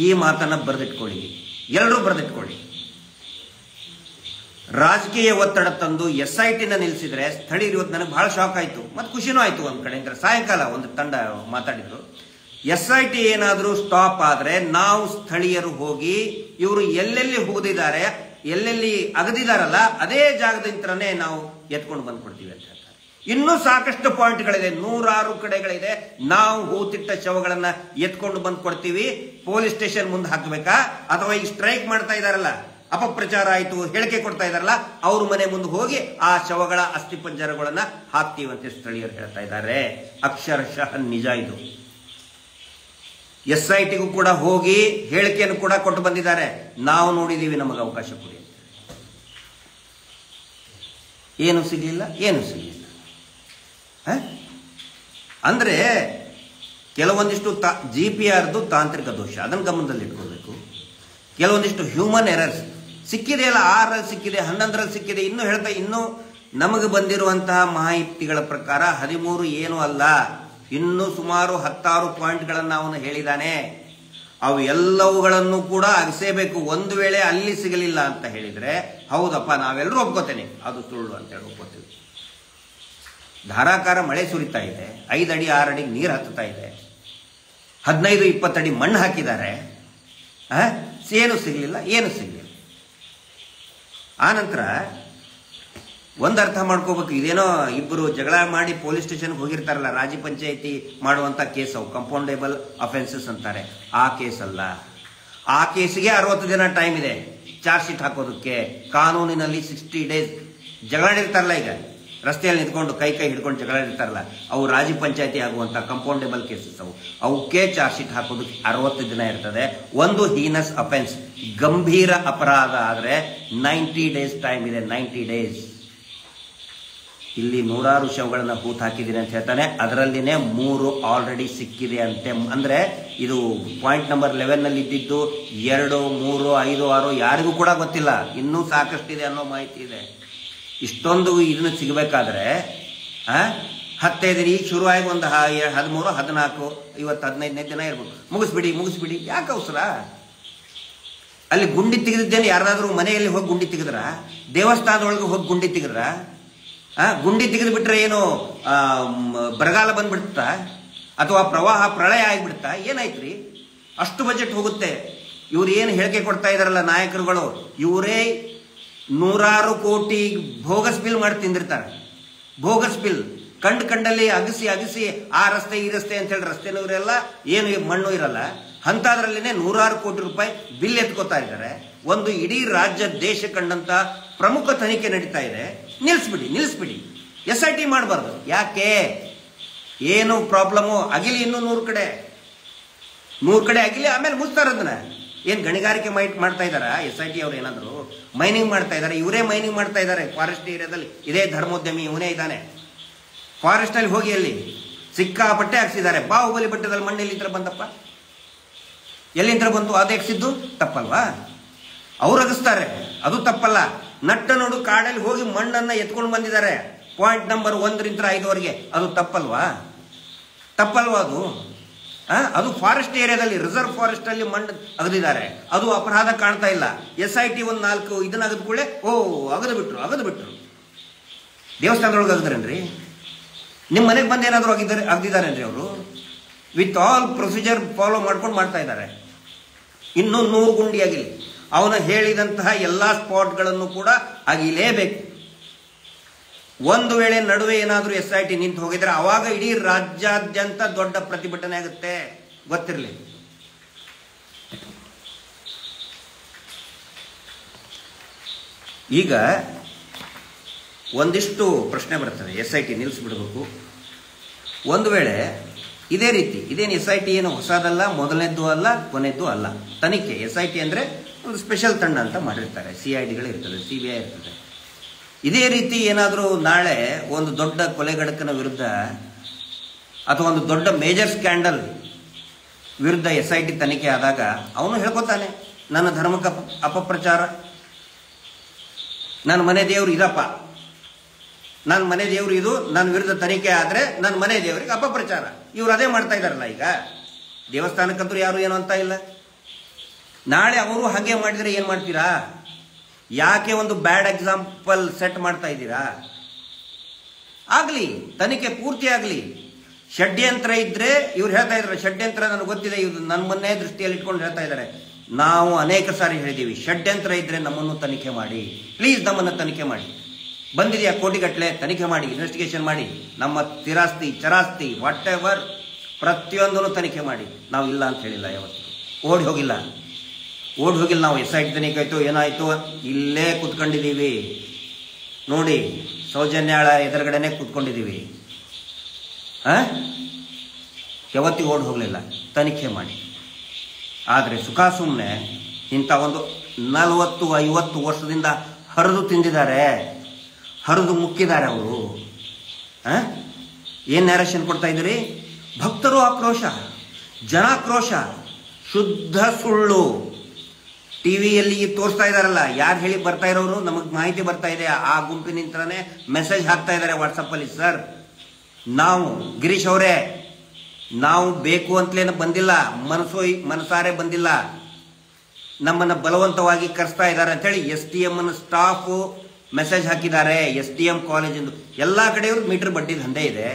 ಈ ಮಾತನ್ನ ಬರೆದಿಟ್ಕೊಳ್ಳಿ, ಎಲ್ಲರೂ ಬರೆದಿಟ್ಕೊಳ್ಳಿ. ರಾಜಕೀಯ ಒತ್ತಡ ತಂದು SITನ ನಿಲ್ಲಿಸಿದ್ರೆ ಸ್ಥಳೀಯರು ಇವತ್ತು ನನಗೆ ಬಹಳ ಶಾಕ್ ಆಯಿತು ಮತ್ತು ಖುಷಿನೂ ಆಯಿತು. ಒಂದು ಕಡೆಯಿಂದ ಸಾಯಂಕಾಲ ಒಂದು ತಂಡ ಮಾತಾಡಿದ್ರು, SIT ಏನಾದರೂ ಸ್ಟಾಪ್ ಆದರೆ ನಾವು ಸ್ಥಳೀಯರು ಹೋಗಿ ಇವರು ಎಲ್ಲೆಲ್ಲಿ ಹೋಗಿದ್ದಾರೆ ಎಲ್ಲೆಲ್ಲಿ ಅಗದಿದಾರಲ್ಲ ಅದೇ ಜಾಗದಿಂದನೇ ನಾವು ಎತ್ಕೊಂಡು ಬಂದ್ಕೊಡ್ತೀವಿ ಅಂತ ಹೇಳ್ತಾರೆ. ಇನ್ನೂ ಸಾಕಷ್ಟು ಪಾಯಿಂಟ್ಗಳಿದೆ, 106 ಕಡೆಗಳಿದೆ. ನಾವು ಹೂತಿಟ್ಟ ಶವಗಳನ್ನ ಎತ್ಕೊಂಡು ಬಂದು ಕೊಡ್ತೀವಿ. ಪೊಲೀಸ್ ಸ್ಟೇಷನ್ ಮುಂದೆ ಹಾಕಬೇಕಾ ಅಥವಾ ಈ ಸ್ಟ್ರೈಕ್ ಮಾಡ್ತಾ ಇದಾರಲ್ಲ, ಅಪಪ್ರಚಾರ ಆಯಿತು ಹೇಳಿಕೆ ಕೊಡ್ತಾ ಇದಾರಲ್ಲ, ಅವ್ರ ಮನೆ ಮುಂದೆ ಹೋಗಿ ಆ ಶವಗಳ ಅಸ್ಥಿಪಂಜರಗಳನ್ನ ಹಾಕ್ತೀವಂತೆ ಸ್ಥಳೀಯರು ಹೇಳ್ತಾ ಇದ್ದಾರೆ. ಅಕ್ಷರಶಃ ನಿಜ ಇದು. SITಗೂ ಕೂಡ ಹೋಗಿ ಹೇಳಿಕೆಯನ್ನು ಕೂಡ ಕೊಟ್ಟು ಬಂದಿದ್ದಾರೆ, ನಾವು ನೋಡಿದೀವಿ, ನಮಗೆ ಅವಕಾಶ ಕೊಡಿ. ಏನು ಸಿಗಲಿಲ್ಲ, ಏನು ಸಿಗಲಿಲ್ಲ. ಅಂದ್ರೆ ಕೆಲವೊಂದಿಷ್ಟು GPRದು ತಾಂತ್ರಿಕ ದೋಷ, ಅದನ್ನು ಗಮನದಲ್ಲಿ ಇಟ್ಕೊಳ್ಬೇಕು. ಕೆಲವೊಂದಿಷ್ಟು ಹ್ಯೂಮನ್ ಎರರ್ಸ್ ಸಿಕ್ಕಿದೆ ಅಲ್ಲ, 6ರಲ್ಲಿ ಸಿಕ್ಕಿದೆ, 11ರಲ್ಲಿ ಸಿಕ್ಕಿದೆ. ಇನ್ನೂ ಹೇಳ್ತಾ ಇನ್ನೂ ನಮಗೆ ಬಂದಿರುವಂತಹ ಮಾಹಿತಿಗಳ ಪ್ರಕಾರ 13 ಏನೂ ಅಲ್ಲ, ಇನ್ನೂ ಸುಮಾರು 16 ಪಾಯಿಂಟ್ಗಳನ್ನು ಅವನು ಹೇಳಿದ್ದಾನೆ. ಅವು ಎಲ್ಲವುಗಳನ್ನು ಕೂಡ ಅಗಸೇಬೇಕು. ಒಂದು ವೇಳೆ ಅಲ್ಲಿ ಸಿಗಲಿಲ್ಲ ಅಂತ ಹೇಳಿದ್ರೆ ಹೌದಪ್ಪ ನಾವೆಲ್ಲರೂ ಒಪ್ಕೋತೇನೆ, ಅದು ಸುಳ್ಳು ಅಂತ ಹೇಳಿ ಒಪ್ಕೋತೀವಿ. ಧಾರಾಕಾರ ಮಳೆ ಸುರಿತಾ ಇದೆ, 5 ಅಡಿ 6 ಅಡಿ ನೀರು ಹತ್ತುತ್ತಾ ಇದೆ, 15-20 ಅಡಿ ಮಣ್ಣು ಹಾಕಿದ್ದಾರೆ, ಏನು ಸಿಗಲಿಲ್ಲ, ಏನು ಸಿಗಲಿಲ್ಲ. ಆನಂತರ ಒಂದು ಅರ್ಥ ಮಾಡ್ಕೋಬೇಕು, ಇದೇನೋ ಇಬ್ಬರು ಜಗಳ ಮಾಡಿ ಪೊಲೀಸ್ ಸ್ಟೇಷನ್ಗೆ ಹೋಗಿರ್ತಾರಲ್ಲ, ರಾಜಿ ಪಂಚಾಯಿತಿ ಮಾಡುವಂಥ ಕೇಸ್, ಅವು ಕಂಪೌಂಡೇಬಲ್ ಅಫೆನ್ಸಸ್ ಅಂತಾರೆ, ಆ ಕೇಸ್ ಅಲ್ಲ. ಆ ಕೇಸಿಗೆ 60 ದಿನ ಟೈಮ್ ಇದೆ ಚಾರ್ಜ್ ಶೀಟ್ ಹಾಕೋದಕ್ಕೆ. ಕಾನೂನಿನಲ್ಲಿ 60 ಡೇಸ್. ಜಗಳಾಡಿರ್ತಾರಲ್ಲ, ಈಗ ರಸ್ತೆಯಲ್ಲಿ ನಿಂತ್ಕೊಂಡು ಕೈ ಹಿಡ್ಕೊಂಡು ಜಗಳಾಡಿರ್ತಾರಲ್ಲ, ಅವು ರಾಜಿ ಪಂಚಾಯಿತಿ ಆಗುವಂಥ ಕಂಪೌಂಡೇಬಲ್ ಕೇಸಸ್, ಅವಕ್ಕೆ ಚಾರ್ಜ್ ಶೀಟ್ ಹಾಕೋದಕ್ಕೆ 60 ದಿನ ಇರ್ತದೆ. ಒಂದು ಹೀನಸ್ ಅಫೆನ್ಸ್, ಗಂಭೀರ ಅಪರಾಧ ಆದರೆ 90 ಡೇಸ್ ಟೈಮ್ ಇದೆ, 90 ಡೇಸ್. ಇಲ್ಲಿ 106 ಶವಗಳನ್ನ ಹೂತ್ ಹಾಕಿದ್ದೀನಿ ಅಂತ ಹೇಳ್ತಾನೆ, ಅದರಲ್ಲಿನೇ 3 ಆಲ್ರೆಡಿ ಸಿಕ್ಕಿದೆ ಅಂತೆ. ಅಂದ್ರೆ ಇದು ಪಾಯಿಂಟ್ ನಂಬರ್ 11 ನಲ್ಲಿ ಇದ್ದಿದ್ದು 2, 3, 5, 6 ಯಾರಿಗೂ ಕೂಡ ಗೊತ್ತಿಲ್ಲ, ಇನ್ನೂ ಸಾಕಷ್ಟಿದೆ ಅನ್ನೋ ಮಾಹಿತಿ ಇದೆ. ಇಷ್ಟೊಂದು ಇದನ್ನ ಸಿಗಬೇಕಾದ್ರೆ 15 ಈಗ ಶುರುವಾಗಿ ಒಂದು 13, 14, ಇವತ್ತು 15ನೇ ದಿನ ಇರ್ಬೇಕು. ಮುಗಿಸ್ಬಿಡಿ. ಯಾಕೆ ಅವಸರ? ಅಲ್ಲಿ ಗುಂಡಿ ತೆಗೆದಿದ್ದೇನೆ, ಯಾರಾದ್ರೂ ಮನೆಯಲ್ಲಿ ಹೋಗಿ ಗುಂಡಿ ತೆಗೆದ್ರ, ದೇವಸ್ಥಾನದೊಳಗೆ ಹೋಗಿ ಗುಂಡಿ ತೆಗೆದ್ರ, ಗುಂಡಿ ತೆಗೆದು ಬಿಟ್ರೆ ಏನು ಬರಗಾಲ ಬಂದ್ಬಿಡ್ತಾ ಅಥವಾ ಪ್ರವಾಹ ಪ್ರಳಯ ಆಗಿಬಿಡ್ತಾ? ಏನಾಯ್ತ್ರಿ? ಅಷ್ಟು ಬಜೆಟ್ ಹೋಗುತ್ತೆ. ಇವ್ರು ಏನು ಹೇಳಿಕೆ ಕೊಡ್ತಾ ಇದಾರಲ್ಲ ನಾಯಕರುಗಳು, ಇವರೇ 106 ಕೋಟಿ ಬೋಗಸ್ ಬಿಲ್ ಮಾಡಿ ತಿಂದಿರ್ತಾರೆ. ಬೋಗಸ್ ಬಿಲ್ ಕಂಡಲ್ಲಿ ಅಗಸಿ ಆ ರಸ್ತೆ ಈ ರಸ್ತೆ ಅಂತ ಹೇಳಿ ರಸ್ತೆನೂ ಇರಲ್ಲ, ಏನು ಮಣ್ಣು ಇರಲ್ಲ, ಅಂತದ್ರಲ್ಲಿನೇ 106 ಕೋಟಿ ರೂಪಾಯಿ ಬಿಲ್ ಎತ್ಕೋತಾ ಇದ್ದಾರೆ. ಒಂದು ಇಡೀ ರಾಜ್ಯ ದೇಶ ಕಂಡಂತ ಪ್ರಮುಖ ತನಿಖೆ ನಡೀತಾ ಇದೆ. ನಿಲ್ಲಿಸ್ಬಿಡಿ. SIT ಮಾಡಬಾರ್ದು. ಯಾಕೆ? ಏನು ಪ್ರಾಬ್ಲಮು? ಅಗಿಲಿ ಇನ್ನೂ 100 ಕಡೆ ಅಗಿಲಿ, ಆಮೇಲೆ ಮುಚ್ತಾರೆ ಅದನ್ನ. ಏನ್ ಗಣಿಗಾರಿಕೆ ಮಾಡ್ತಾ ಇದಾರ SIT ಅವ್ರು? ಏನಾದ್ರು ಮೈನಿಂಗ್ ಮಾಡ್ತಾ ಇದಾರೆ? ಇವರೇ ಮೈನಿಂಗ್ ಮಾಡ್ತಾ ಇದ್ದಾರೆ ಫಾರೆಸ್ಟ್ ಏರಿಯಾದಲ್ಲಿ. ಇದೇ ಧರ್ಮೋದ್ಯಮಿ ಇವನೇ ಇದ್ದಾನೆ. ಫಾರೆಸ್ಟ್ ಅಲ್ಲಿ ಹೋಗಿ ಅಲ್ಲಿ ಸಿಕ್ಕಾಪಟ್ಟೆ ಹಾಕ್ಸಿದ್ದಾರೆ. ಬಾಹುಬಲಿ ಬೆಟ್ಟದಲ್ಲಿ ಮಣ್ಣು ಎಲ್ಲಿಂದ ಬಂದಪ್ಪ? ಎಲ್ಲಿಂದ ಬಂತು? ಅದು ಎಕ್ಸಿದ್ದು ತಪ್ಪಲ್ವಾ? ಅವ್ರು ಅಗಸ್ತಾರೆ, ಅದು ತಪ್ಪಲ್ಲ. ನಟ್ಟ ನೋಡು ಕಾಡಲ್ಲಿ ಹೋಗಿ ಮಣ್ಣನ್ನ ಎತ್ಕೊಂಡು ಬಂದಿದ್ದಾರೆ ಪಾಯಿಂಟ್ ನಂಬರ್ 1 ರಿಂದ 5ವರೆಗೆ, ಅದು ತಪ್ಪಲ್ವಾ? ಅದು ಫಾರೆಸ್ಟ್ ಏರಿಯಾದಲ್ಲಿ, ರಿಸರ್ವ್ ಫಾರೆಸ್ಟ್ ಅಲ್ಲಿ ಮಣ್ಣು ಅಗದಿದ್ದಾರೆ, ಅದು ಅಪರಾಧ ಕಾಣ್ತಾ ಇಲ್ಲ. SIT ಒಂದು 4 ಇದನ್ನ ಅಗದ ಕೂಡಲೇ ಅಗದು ಬಿಟ್ರು. ದೇವಸ್ಥಾನದೊಳಗೆ ಅಗದ್ರೇನ್ರಿ? ನಿಮ್ಮ ಮನೆಗೆ ಬಂದು ಏನಾದ್ರು ಅಗದಿದ್ದಾರೇನ್ರಿ ಅವರು? ವಿತ್ ಆಲ್ ಪ್ರೊಸೀಜರ್ ಫಾಲೋ ಮಾಡ್ಕೊಂಡು ಮಾಡ್ತಾ ಇದ್ದಾರೆ. ಇನ್ನೂ 100 ಗುಂಡಿ ಅಗಿಲಿ. ಅವನು ಹೇಳಿದಂತಹ ಎಲ್ಲಾ ಸ್ಪಾಟ್ಗಳನ್ನು ಕೂಡ ಅಗಿಲೇಬೇಕು. ಒಂದು ವೇಳೆ ನಡುವೆ ಏನಾದರೂ SIT ನಿಂತು ಹೋಗಿದ್ರೆ ಅವಾಗ ಇಡೀ ರಾಜ್ಯಾದ್ಯಂತ ದೊಡ್ಡ ಪ್ರತಿಭಟನೆ ಆಗುತ್ತೆ, ಗೊತ್ತಿರಲಿ. ಈಗ ಒಂದಿಷ್ಟು ಪ್ರಶ್ನೆ ಬರ್ತದೆ, SIT ನಿಲ್ಲಿಸ್ಬಿಡ್ಬೇಕು. ಒಂದು ವೇಳೆ ಇದೇ ರೀತಿ, ಇದೇನು SIT ಏನು ಹೊಸದಲ್ಲ, ಮೊದಲನೇದ್ದು ಅಲ್ಲ, ಕೊನೆದ್ದು ಅಲ್ಲ. ತನಿಖೆ SIT ಅಂದ್ರೆ ಒಂದು ಸ್ಪೆಷಲ್ ತಂಡ ಅಂತ ಮಾಡಿರ್ತಾರೆ, CIDಗಳು ಇರ್ತದೆ, CBI ಇರ್ತದೆ. ಇದೇ ರೀತಿ ಏನಾದರೂ ನಾಳೆ ಒಂದು ದೊಡ್ಡ ಕೊಲೆಗಡಕನ ವಿರುದ್ಧ ಅಥವಾ ಒಂದು ದೊಡ್ಡ ಮೇಜರ್ ಸ್ಕ್ಯಾಂಡಲ್ ವಿರುದ್ಧ SIT ತನಿಖೆ ಆದಾಗ ಅವನು ಹೇಳ್ಕೊತಾನೆ, ನನ್ನ ಧರ್ಮಕ್ಕೆ ಅಪಪ್ರಚಾರ, ನನ್ನ ಮನೆ ದೇವರು ಇದಪ್ಪ, ನನ್ನ ಮನೆ ದೇವರು ಇದು, ನನ್ನ ವಿರುದ್ಧ ತನಿಖೆ ಆದ್ರೆ ನನ್ನ ಮನೆ ದೇವರಿಗೆ ಅಪಪ್ರಚಾರ. ಇವ್ರು ಅದೇ ಮಾಡ್ತಾ ಇದಾರಲ್ಲ. ಈಗ ದೇವಸ್ಥಾನಕ್ಕಂತೂ ಯಾರು ಏನು ಅಂತ ಇಲ್ಲ. ನಾಳೆ ಅವರು ಹಾಗೆ ಮಾಡಿದ್ರೆ ಏನ್ ಮಾಡ್ತೀರಾ? ಯಾಕೆ ಒಂದು ಬ್ಯಾಡ್ ಎಕ್ಸಾಂಪಲ್ ಸೆಟ್ ಮಾಡ್ತಾ ಇದ್ದೀರಾ? ಆಗಲಿ, ತನಿಖೆ ಪೂರ್ತಿ ಆಗಲಿ. ಷಡ್ಯಂತ್ರ ಇದ್ರೆ ಇವ್ರು ಹೇಳ್ತಾ ಇದ್ದಾರೆ, ಷಡ್ಯಂತ್ರ ನನಗೆ ಗೊತ್ತಿದೆ, ಇವ್ರು ನನ್ನ ಮೊನ್ನೆ ದೃಷ್ಟಿಯಲ್ಲಿ ಇಟ್ಕೊಂಡು ಹೇಳ್ತಾ ಇದ್ದಾರೆ. ನಾವು ಅನೇಕ ಸಾರಿ ಹೇಳಿದ್ದೀವಿ, ಷಡ್ಯಂತ್ರ ಇದ್ರೆ ನಮ್ಮನ್ನು ತನಿಖೆ ಮಾಡಿ, ಪ್ಲೀಸ್ ನಮ್ಮನ್ನು ತನಿಖೆ ಮಾಡಿ. ಬಂದಿದೆಯಾ ಕೋಟಿಗಟ್ಟಲೆ, ತನಿಖೆ ಮಾಡಿ, ಇನ್ವೆಸ್ಟಿಗೇಷನ್ ಮಾಡಿ. ನಮ್ಮ ಸ್ಥಿರಾಸ್ತಿ, ಚರಾಸ್ತಿ, ವಾಟ್ ಎವರ್ ಪ್ರತಿಯೊಂದನ್ನು ತನಿಖೆ ಮಾಡಿ. ನಾವು ಇಲ್ಲ ಅಂತ ಹೇಳಿಲ್ಲ, ಯಾವತ್ತು ಓಡಿ ಹೋಗಿಲ್ಲ. ನಾವು SIT ತನಿಖೆ ಆಯಿತು, ಏನಾಯಿತು, ಇಲ್ಲೇ ಕೂತ್ಕೊಂಡಿದ್ದೀವಿ ನೋಡಿ, ಸೌಜನ್ಯಾಳ ಎದುರುಗಡೆನೆ ಕೂತ್ಕೊಂಡಿದ್ದೀವಿ. ಯಾವತ್ತಿಗೂ ಓಡಿ ಹೋಗಲಿಲ್ಲ. ತನಿಖೆ ಮಾಡಿ. ಆದರೆ ಸುಖ ಸುಮ್ಮನೆ ಇಂಥ ಒಂದು 40-50 ವರ್ಷದಿಂದ ಹರಿದು ತಿಂದಿದ್ದಾರೆ, ಹರಿದು ಮುಕ್ಕಿದ್ದಾರೆ ಅವರು. ಏನು ನ್ಯಾರೇಷನ್ ಕೊಡ್ತಾ ಇದ್ದೀರಿ? ಭಕ್ತರು ಆಕ್ರೋಶ, ಜನಾಕ್ರೋಶ, ಶುದ್ಧ ಸುಳ್ಳು. ಟಿವಿಯಲ್ಲಿ ತೋರಿಸ್ತಾ ಇದಾರಲ್ಲ, ಯಾರು ಹೇಳಿ ಬರ್ತಾ ಇರೋರು, ನಮಗೆ ಮಾಹಿತಿ ಬರ್ತಾ ಇದೆ, ಆ ಗುಂಪಿನಿಂದನೇ ಮೆಸೇಜ್ ಹಾಕ್ತಾ ಇದ್ದಾರೆ ವಾಟ್ಸಪ್ಪಲ್ಲಿ. ಸರ್, ನಾವು ಗಿರೀಶ್ ಅವರೇ, ನಾವು ಬೇಕು ಅಂತಲೇನು ಬಂದಿಲ್ಲ, ಮನಸಾರೆ ಬಂದಿಲ್ಲ, ನಮ್ಮನ್ನು ಬಲವಂತವಾಗಿ ಕರೆಸ್ತಾ ಇದ್ದಾರೆ ಅಂತೇಳಿ STM ಸ್ಟಾಫ್ ಮೆಸೇಜ್ ಹಾಕಿದ್ದಾರೆ. STM ಕಾಲೇಜಿಂದು ಎಲ್ಲ ಕಡೆಯವರು ಮೀಟರ್ ಬಡ್ಡಿ ದಂಧೆ ಇದೆ.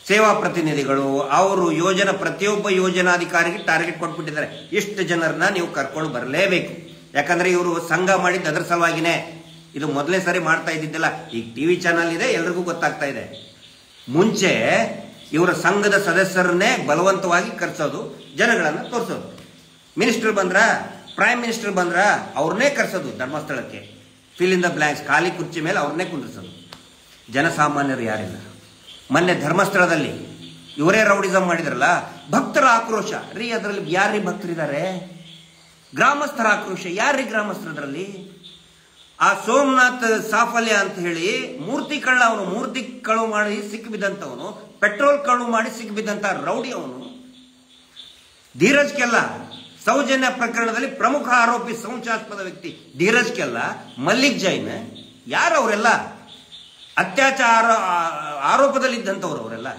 ಸೇವಾ ಪ್ರತಿನಿಧಿಗಳು ಅವರು ಪ್ರತಿಯೊಬ್ಬ ಯೋಜನಾಧಿಕಾರಿಗೆ ಟಾರ್ಗೆಟ್ ಕೊಟ್ಬಿಟ್ಟಿದ್ದಾರೆ, ಇಷ್ಟು ಜನರನ್ನ ನೀವು ಕರ್ಕೊಂಡು ಬರಲೇಬೇಕು. ಯಾಕಂದ್ರೆ ಇವರು ಸಂಘ ಮಾಡಿದ್ದು ಅದರ ಸಲುವಾಗಿನೇ. ಇದು ಮೊದಲನೇ ಸರಿ ಮಾಡ್ತಾ ಇದ್ದಿದ್ದಿಲ್ಲ, ಈಗ ಟಿವಿ ಚಾನಲ್ ಇದೆ, ಎಲ್ರಿಗೂ ಗೊತ್ತಾಗ್ತಾ ಇದೆ. ಮುಂಚೆ ಇವರ ಸಂಘದ ಸದಸ್ಯರನ್ನೇ ಬಲವಂತವಾಗಿ ಕರೆಸೋದು, ಜನಗಳನ್ನ ತೋರಿಸೋದು. ಮಿನಿಸ್ಟರ್ ಬಂದ್ರ, ಪ್ರೈಮ್ ಮಿನಿಸ್ಟರ್ ಬಂದ್ರ, ಅವ್ರನ್ನೇ ಕರೆಸೋದು ಧರ್ಮಸ್ಥಳಕ್ಕೆ. ಫಿಲ್ ಇನ್ ದ ಬ್ಲಾಂಕ್ಸ್, ಖಾಲಿ ಕುರ್ಚಿ ಮೇಲೆ ಅವ್ರನ್ನೇ ಕುಂದಿಸೋದು. ಜನಸಾಮಾನ್ಯರು ಯಾರಿಲ್ಲ. ಮೊನ್ನೆ ಧರ್ಮಸ್ಥಳದಲ್ಲಿ ಇವರೇ ರೌಡಿಸಮ್ ಮಾಡಿದ್ರಲ್ಲ, ಭಕ್ತರ ಆಕ್ರೋಶ ರೀ. ಅದರಲ್ಲಿ ಯಾರ್ರೀ ಭಕ್ತರಿದ್ದಾರೆ? ಗ್ರಾಮಸ್ಥರ ಆಕ್ರೋಶ. ಯಾರ್ರೀ ಗ್ರಾಮಸ್ಥರದ್ರಲ್ಲಿ? ಆ ಸೋಮನಾಥ್ ಸಾಫಲ್ಯ ಅಂತ ಹೇಳಿ ಮೂರ್ತಿ ಕಳ್ಳು ಮಾಡಿ ಸಿಕ್ಕಿಬಿದ್ದಂಥವನು, ಪೆಟ್ರೋಲ್ ಕಳ್ಳು ಮಾಡಿ ಸಿಕ್ಕಿಬಿದ್ದಂತ ರೌಡಿ ಅವನು. ಧೀರಜ್ ಕೆಲ್ಲ ಸೌಜನ್ಯ ಪ್ರಕರಣದಲ್ಲಿ ಪ್ರಮುಖ ಆರೋಪಿ, ಸಂಶಯಾಸ್ಪದ ವ್ಯಕ್ತಿ ಧೀರಜ್ ಕೆಲ್ಲ, ಮಲ್ಲಿಕ್ ಜೈನ್, ಯಾರು ಅವರೆಲ್ಲ? ಅತ್ಯಾಚಾರ ಆರೋಪದಲ್ಲಿದ್ದಂಥವ್ರು ಅವರೆಲ್ಲ.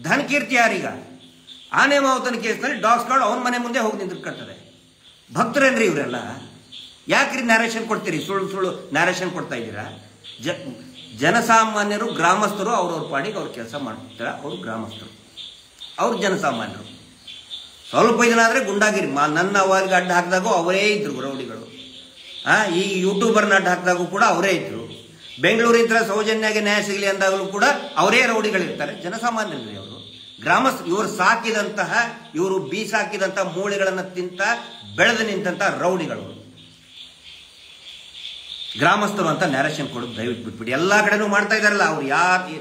ಧನಕೀರ್ತಿ ಯಾರೀಗ? ಆನೆ ಮಾವುತನ ಕೇಸ್ನಲ್ಲಿ ಡಾಗ್ ಸ್ಕ್ವಾಡ್ ಅವನ ಮನೆ ಮುಂದೆ ಹೋಗಿ ನಿಂತ್ಕೊಳ್ತದೆ. ಭಕ್ತರೇನ್ರಿ ಇವರೆಲ್ಲ? ಯಾಕ್ರಿ ನ್ಯಾರೇಷನ್ ಕೊಡ್ತೀರಿ? ಸುಳ್ಳು ನ್ಯಾರೇಷನ್ ಕೊಡ್ತಾ ಇದ್ದೀರಾ? ಜನಸಾಮಾನ್ಯರು, ಗ್ರಾಮಸ್ಥರು ಅವ್ರವ್ರ ಪಾಡಿಗೆ ಅವ್ರ ಕೆಲಸ ಮಾಡ್ತಾರೆ. ಅವರು ಗ್ರಾಮಸ್ಥರು, ಅವ್ರು ಜನಸಾಮಾನ್ಯರು. ಸ್ವಲ್ಪ ದಿನ ಆದ್ರೆ ಗುಂಡಾಗಿರಿ. ನನ್ನ ಅವಾರಿಗೆ ಅಡ್ಡ ಹಾಕಿದಾಗೂ ಅವರೇ ಇದ್ರು ರೌಡಿಗಳು. ಈ ಯೂಟ್ಯೂಬರ್ನ ಅಡ್ಡ ಹಾಕಿದಾಗೂ ಕೂಡ ಅವರೇ ಇದ್ರು. ಬೆಂಗಳೂರಿನ ಸೌಜನ್ಯಗೆ ನ್ಯಾಯ ಸಿಗಲಿ ಅಂದಾಗಲೂ ಕೂಡ ಅವರೇ ರೌಡಿಗಳಿರ್ತಾರೆ. ಜನಸಾಮಾನ್ಯರು ಅವರು, ಗ್ರಾಮಸ್ಥರು. ಇವರು ಸಾಕಿದಂತಹ, ಇವರು ಬೀಸಾಕಿದಂತಹ ಮೂಳೆಗಳನ್ನು ತಿಂತ ಬೆಳೆದು ನಿಂತ ರೌಡಿಗಳು. ಗ್ರಾಮಸ್ಥರು ಅಂತ ನ್ಯಾರೇಷನ್ ಕೊಡೋದು ದಯವಿಟ್ಟು ಬಿಟ್ಬಿಡಿ. ಎಲ್ಲಾ ಕಡೆನೂ ಮಾಡ್ತಾ ಇದಾರಲ್ಲ ಅವ್ರು. ಯಾರು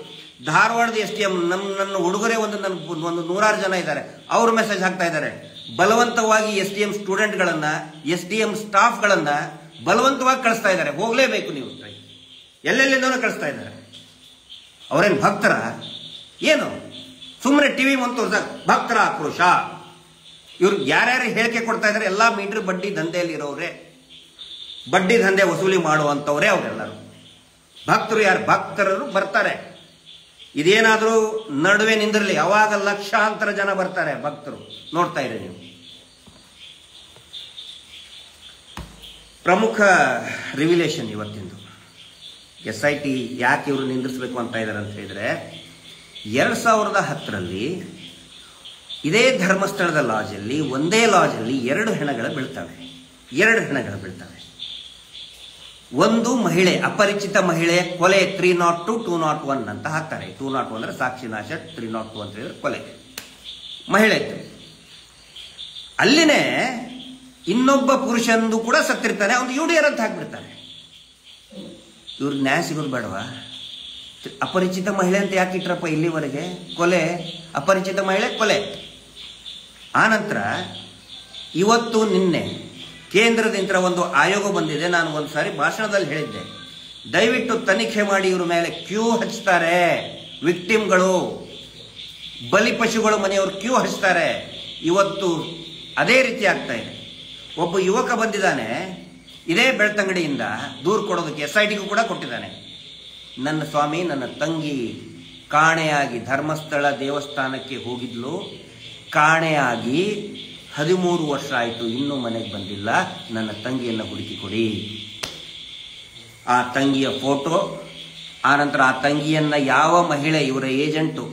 ಧಾರವಾಡದ STM ನನ್ನ ಹುಡುಗರೇ ಒಂದು 100 ಜನ ಇದ್ದಾರೆ, ಅವರು ಮೆಸೇಜ್ ಹಾಕ್ತಾ ಇದ್ದಾರೆ. ಬಲವಂತವಾಗಿ STM ಸ್ಟೂಡೆಂಟ್ಗಳನ್ನ, STM ಸ್ಟಾಫ್ಗಳನ್ನ ಬಲವಂತವಾಗಿ ಕಳಿಸ್ತಾ ಇದ್ದಾರೆ. ಹೋಗ್ಲೇಬೇಕು ನೀವು, ಎಲ್ಲೆಲ್ಲಿಂದನೂ ಕಳಿಸ್ತಾ ಇದ್ದಾರೆ. ಅವರೇನು ಭಕ್ತರ? ಏನು ಸುಮ್ಮನೆ ಟಿವಿ ಮುಂದೆ ತೋರಿಸ ಭಕ್ತರ ಆಕ್ರೋಶ. ಇವ್ರು ಯಾರ್ಯಾರು ಹೇಳಿಕೆ ಕೊಡ್ತಾ ಇದ್ದಾರೆ? ಎಲ್ಲಾ ಮೀಟರ್ ಬಡ್ಡಿ ದಂಧೆಯಲ್ಲಿ ಇರೋರೆ, ಬಡ್ಡಿ ದಂಧೆ ವಸೂಲಿ ಮಾಡುವಂತವ್ರೆ ಅವರೆಲ್ಲರೂ. ಭಕ್ತರು ಯಾರು? ಭಕ್ತರು ಬರ್ತಾರೆ. ಇದೇನಾದ್ರೂ ನಡುವೆ ನಿಂದಿರಲಿ, ಅವಾಗ ಲಕ್ಷಾಂತರ ಜನ ಬರ್ತಾರೆ ಭಕ್ತರು. ನೋಡ್ತಾ ಇರಿ ನೀವು. ಪ್ರಮುಖ ರಿವಿಲೇಷನ್ ಇವತ್ತಿಂದು. SIT ಯಾಕೆ ಇವರು ನಿಂದಿರಿಸಬೇಕು ಅಂತ ಇದ್ದಾರೆ ಅಂತ ಹೇಳಿದ್ರೆ, 2010ರಲ್ಲಿ ಇದೇ ಧರ್ಮಸ್ಥಳದ ಲಾಜಲ್ಲಿ, ಒಂದೇ ಲಾಜಲ್ಲಿ 2 ಹೆಣಗಳು ಬೀಳ್ತವೆ. ಒಂದು ಮಹಿಳೆ, ಅಪರಿಚಿತ ಮಹಿಳೆ ಕೊಲೆ 302, 201 ಅಂತ ಹಾಕ್ತಾರೆ. 201 ಅಂದ್ರೆ ಸಾಕ್ಷಿ ನಾಶ, 302 ಅಂತ ಹೇಳಿದ್ರೆ ಕೊಲೆ. ಮಹಿಳೆ ಇತ್ತು. ಅಲ್ಲಿನೇ ಇನ್ನೊಬ್ಬ ಪುರುಷಂದು ಕೂಡ ಸತ್ತಿರ್ತಾನೆ, ಅವ್ನು UDR ಅಂತ ಹಾಕ್ಬಿಡ್ತಾರೆ. ಇವ್ರಿಗೆ ನ್ಯಾಯ ಸಿಗೋದು ಬೇಡವಾ? ಅಪರಿಚಿತ ಮಹಿಳೆ ಅಂತ ಯಾಕೆ ಇಟ್ರಪ್ಪ ಇಲ್ಲಿವರೆಗೆ? ಕೊಲೆ, ಅಪರಿಚಿತ ಮಹಿಳೆ ಕೊಲೆ. ಆನಂತರ ಇವತ್ತು ನಿನ್ನೆ ಕೇಂದ್ರದಿಂದ ಒಂದು ಆಯೋಗ ಬಂದಿದೆ. ನಾನು ಒಂದು ಸಾರಿ ಭಾಷಣದಲ್ಲಿ ಹೇಳಿದ್ದೆ, ದಯವಿಟ್ಟು ತನಿಖೆ ಮಾಡಿ. ಇವ್ರ ಮೇಲೆ ಕ್ಯೂ ಹಚ್ತಾರೆ ವಿಕ್ಟಿಮ್ಗಳು, ಬಲಿಪಶುಗಳು ಮನೆಯವರು ಕ್ಯೂ ಹಚ್ತಾರೆ. ಇವತ್ತು ಅದೇ ರೀತಿ ಆಗ್ತಾ ಇದೆ. ಒಬ್ಬ ಯುವಕ ಬಂದಿದ್ದಾನೆ, ಇದೇ ಬೆಳ್ತಂಗಡಿಯಿಂದ ದೂರು ಕೊಡೋದಕ್ಕೆ SITಗೂ ಕೂಡ ಕೊಟ್ಟಿದ್ದಾನೆ. ನನ್ನ ಸ್ವಾಮಿ, ನನ್ನ ತಂಗಿ ಕಾಣೆಯಾಗಿ ಧರ್ಮಸ್ಥಳ ದೇವಸ್ಥಾನಕ್ಕೆ ಹೋಗಿದ್ಲು, ಕಾಣೆಯಾಗಿ 13 ವರ್ಷ ಆಯಿತು, ಇನ್ನೂ ಮನೆಗೆ ಬಂದಿಲ್ಲ, ನನ್ನ ತಂಗಿಯನ್ನು ಹುಡುಕಿ ಕೊಡಿ. ಆ ತಂಗಿಯ ಫೋಟೋ, ಆನಂತರ ಆ ತಂಗಿಯನ್ನು ಯಾವ ಮಹಿಳೆ, ಇವರ ಏಜೆಂಟು,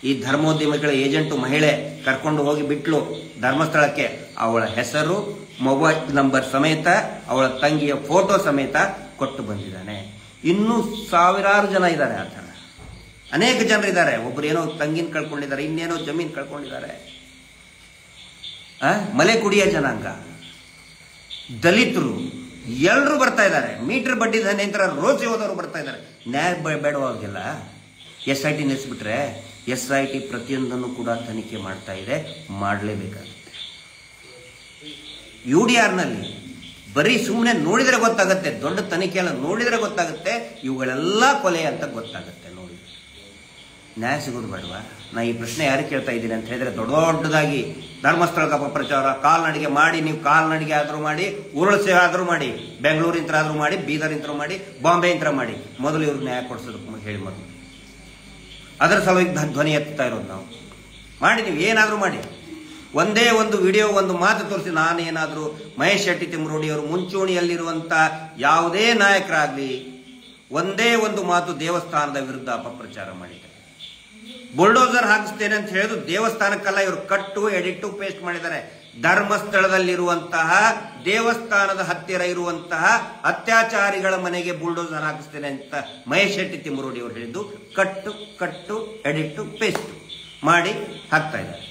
ಈ ಧರ್ಮೋದ್ಯಮಿಗಳ ಏಜೆಂಟು ಮಹಿಳೆ ಕರ್ಕೊಂಡು ಹೋಗಿ ಬಿಟ್ಲು ಧರ್ಮಸ್ಥಳಕ್ಕೆ, ಅವಳ ಹೆಸರು, ಮೊಬೈಲ್ ನಂಬರ್ ಸಮೇತ, ಅವಳ ತಂಗಿಯ ಫೋಟೋ ಸಮೇತ ಕೊಟ್ಟು ಬಂದಿದ್ದಾನೆ. ಇನ್ನೂ ಸಾವಿರಾರು ಜನ ಇದ್ದಾರೆ, ಆ ಥರ ಅನೇಕ ಜನರಿದ್ದಾರೆ. ಒಬ್ರು ಏನೋ ತಂಗಿನ ಕಳ್ಕೊಂಡಿದ್ದಾರೆ, ಇನ್ನೇನೋ ಜಮೀನು ಕಳ್ಕೊಂಡಿದ್ದಾರೆ. ಮಲೆ ಕುಡಿಯ ಜನಾಂಗ, ದಲಿತರು ಎಲ್ಲರೂ ಬರ್ತಾ ಇದ್ದಾರೆ. ಮೀಟರ್ ಬಡ್ಡಿ ನಂತರ ರೋಸಿ ಹೋದವರು ಬರ್ತಾ ಇದ್ದಾರೆ. ನ್ಯಾಯ ಬೇಡವಾಗಿಲ್ಲ. SIT ನೆಲೆಸ್ಬಿಟ್ರೆ SIT ಪ್ರತಿಯೊಂದನ್ನು ಕೂಡ ತನಿಖೆ ಮಾಡ್ತಾ ಇದೆ, ಮಾಡಲೇಬೇಕಾಗುತ್ತೆ. UDRನಲ್ಲಿ ಬರೀ ಸುಮ್ಮನೆ ನೋಡಿದರೆ ಗೊತ್ತಾಗುತ್ತೆ, ದೊಡ್ಡ ತನಿಖೆ ಎಲ್ಲ ನೋಡಿದರೆ ಗೊತ್ತಾಗುತ್ತೆ, ಇವುಗಳೆಲ್ಲ ಕೊಲೆ ಅಂತ ಗೊತ್ತಾಗುತ್ತೆ. ನೋಡಿ, ನ್ಯಾಯ ಸಿಗೋದು ಬೇಡವಾ? ನಾ ಈ ಪ್ರಶ್ನೆ ಯಾರು ಕೇಳ್ತಾ ಇದ್ದೀನಿ ಅಂತ ಹೇಳಿದ್ರೆ, ದೊಡ್ಡದಾಗಿ ಧರ್ಮಸ್ಥಳದ ಅಪಪ್ರಚಾರ, ಕಾಲ್ನಡಿಗೆ ಮಾಡಿ, ನೀವು ಕಾಲ್ನಡಿಗೆ ಆದರೂ ಮಾಡಿ, ಉರುಳು ಸೇವೆ ಆದರೂ ಮಾಡಿ, ಬೆಂಗಳೂರಿಂತ ಆದರೂ ಮಾಡಿ, ಬೀದರಿಂತ ಮಾಡಿ, ಬಾಂಬೆ ಇಂತ ಮಾಡಿ, ಮೊದಲು ಇವ್ರಿಗೆ ನ್ಯಾಯ ಕೊಡಿಸೋದಕ್ಕೆ ಹೇಳಿ ಮೊದಲು. ಅದರ ಸಲುವಾಗಿ ಧ್ವನಿ ಎತ್ತಾ ಇರೋದು ನಾವು. ಮಾಡಿ, ನೀವು ಏನಾದರೂ ಮಾಡಿ. ಒಂದೇ ಒಂದು ವಿಡಿಯೋ, ಒಂದು ಮಾತು ತೋರಿಸಿ, ನಾನೇನಾದರೂ ಮಹೇಶ್ ಶೆಟ್ಟಿ ತಿಮ್ಮರೋಡಿಯವರು ಮುಂಚೂಣಿಯಲ್ಲಿರುವಂಥ ಯಾವುದೇ ನಾಯಕರಾಗಲಿ ಒಂದೇ ಒಂದು ಮಾತು ದೇವಸ್ಥಾನದ ವಿರುದ್ಧ ಅಪಪ್ರಚಾರ ಮಾಡಿದ್ದಾರೆ. ಬುಲ್ಡೋಸರ್ ಹಾಕಿಸ್ತೇನೆ ಅಂತ ಹೇಳಿದ್ರು ದೇವಸ್ಥಾನಕ್ಕಲ್ಲ, ಇವರು ಕಟ್ಟು ಎಡಿಟ್ಟು ಪೇಸ್ಟ್ ಮಾಡಿದ್ದಾರೆ. ಧರ್ಮಸ್ಥಳದಲ್ಲಿರುವಂತಹ ದೇವಸ್ಥಾನದ ಹತ್ತಿರ ಇರುವಂತಹ ಅತ್ಯಾಚಾರಿಗಳ ಮನೆಗೆ ಬುಲ್ಡೋಸರ್ ಹಾಕಿಸ್ತೇನೆ ಅಂತ ಮಹೇಶ್ ಶೆಟ್ಟಿ ತಿಮ್ಮರೋಡಿ ಅವರು ಹೇಳಿದ್ದು ಕಟ್ಟು ಎಡಿಟ್ಟು ಪೇಸ್ಟ್ ಮಾಡಿ ಹಾಕ್ತಾ ಇದ್ದಾರೆ.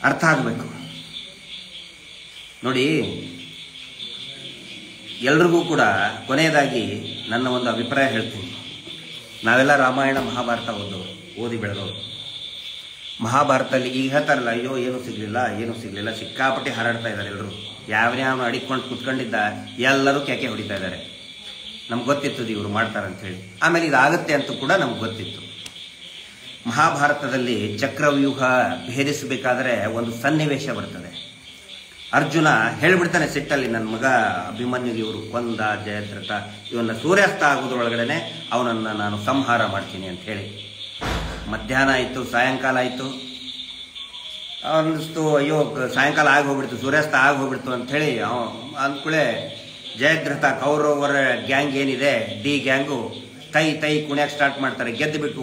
ಅರ್ಥ ಆಗಬೇಕು ನೋಡಿ. ಎಲ್ರಿಗೂ ಕೂಡ ಕೊನೆಯದಾಗಿ ನನ್ನ ಒಂದು ಅಭಿಪ್ರಾಯ ಹೇಳ್ತೀನಿ. ನಾವೆಲ್ಲ ರಾಮಾಯಣ ಮಹಾಭಾರತ ಓದಿ ಬೆಳೆದವರು. ಮಹಾಭಾರತದಲ್ಲಿ ಈಗ ಹೇಳ್ತಾರಲ್ಲ, ಅಯ್ಯೋ ಏನೂ ಸಿಗಲಿಲ್ಲ, ಸಿಕ್ಕಾಪಟ್ಟೆ ಹಾರಾಡ್ತಾ ಇದ್ದಾರೆ ಎಲ್ಲರೂ. ಯಾವನ್ಯಾವ ಅಡಿಕೊಂಡು ಕುತ್ಕೊಂಡಿದ್ದ ಎಲ್ಲರೂ ಕೆಕೆ ಹೊಡಿತಾ ಇದ್ದಾರೆ. ನಮ್ಗೆ ಗೊತ್ತಿತ್ತು ಇವರು ಮಾಡ್ತಾರಂಥೇಳಿ. ಆಮೇಲೆ ಇದಾಗುತ್ತೆ ಅಂತ ಕೂಡ ನಮ್ಗೆ ಗೊತ್ತಿತ್ತು. ಮಹಾಭಾರತದಲ್ಲಿ ಚಕ್ರವ್ಯೂಹ ಭೇದಿಸಬೇಕಾದ್ರೆ ಒಂದು ಸನ್ನಿವೇಶ ಬರ್ತದೆ. ಅರ್ಜುನ ಹೇಳಿಬಿಡ್ತಾನೆ ಸಿಟ್ಟಲ್ಲಿ, ನನ್ನ ಮಗ ಅಭಿಮನ್ಯುಗೆ ಇವರು ಕೊಂದ, ಜಯದ್ರಥ ಇವನ್ನ ಸೂರ್ಯಾಸ್ತ ಆಗೋದ್ರೊಳಗಡೆ ಅವನನ್ನು ನಾನು ಸಂಹಾರ ಮಾಡ್ತೀನಿ ಅಂತ ಹೇಳಿ. ಮಧ್ಯಾಹ್ನ ಆಯಿತು, ಸಾಯಂಕಾಲ ಆಯಿತು. ಅನ್ನಿಸ್ತು, ಅಯ್ಯೋ ಸಾಯಂಕಾಲ ಆಗಿ ಹೋಗ್ಬಿಡ್ತು, ಸೂರ್ಯಾಸ್ತ ಆಗಿ ಹೋಗ್ಬಿಡ್ತು ಅಂಥೇಳಿ ಅಂದ್ಕೂಳೆ ಜಯದ್ರಥ ಕೌರವರ ಗ್ಯಾಂಗ್ ಏನಿದೆ, ಡಿ ಗ್ಯಾಂಗು, ತೈ ಕುಣಿಯಕ್ಕೆ ಸ್ಟಾರ್ಟ್ ಮಾಡ್ತಾರೆ. ಗೆದ್ದು ಬಿಟ್ಟು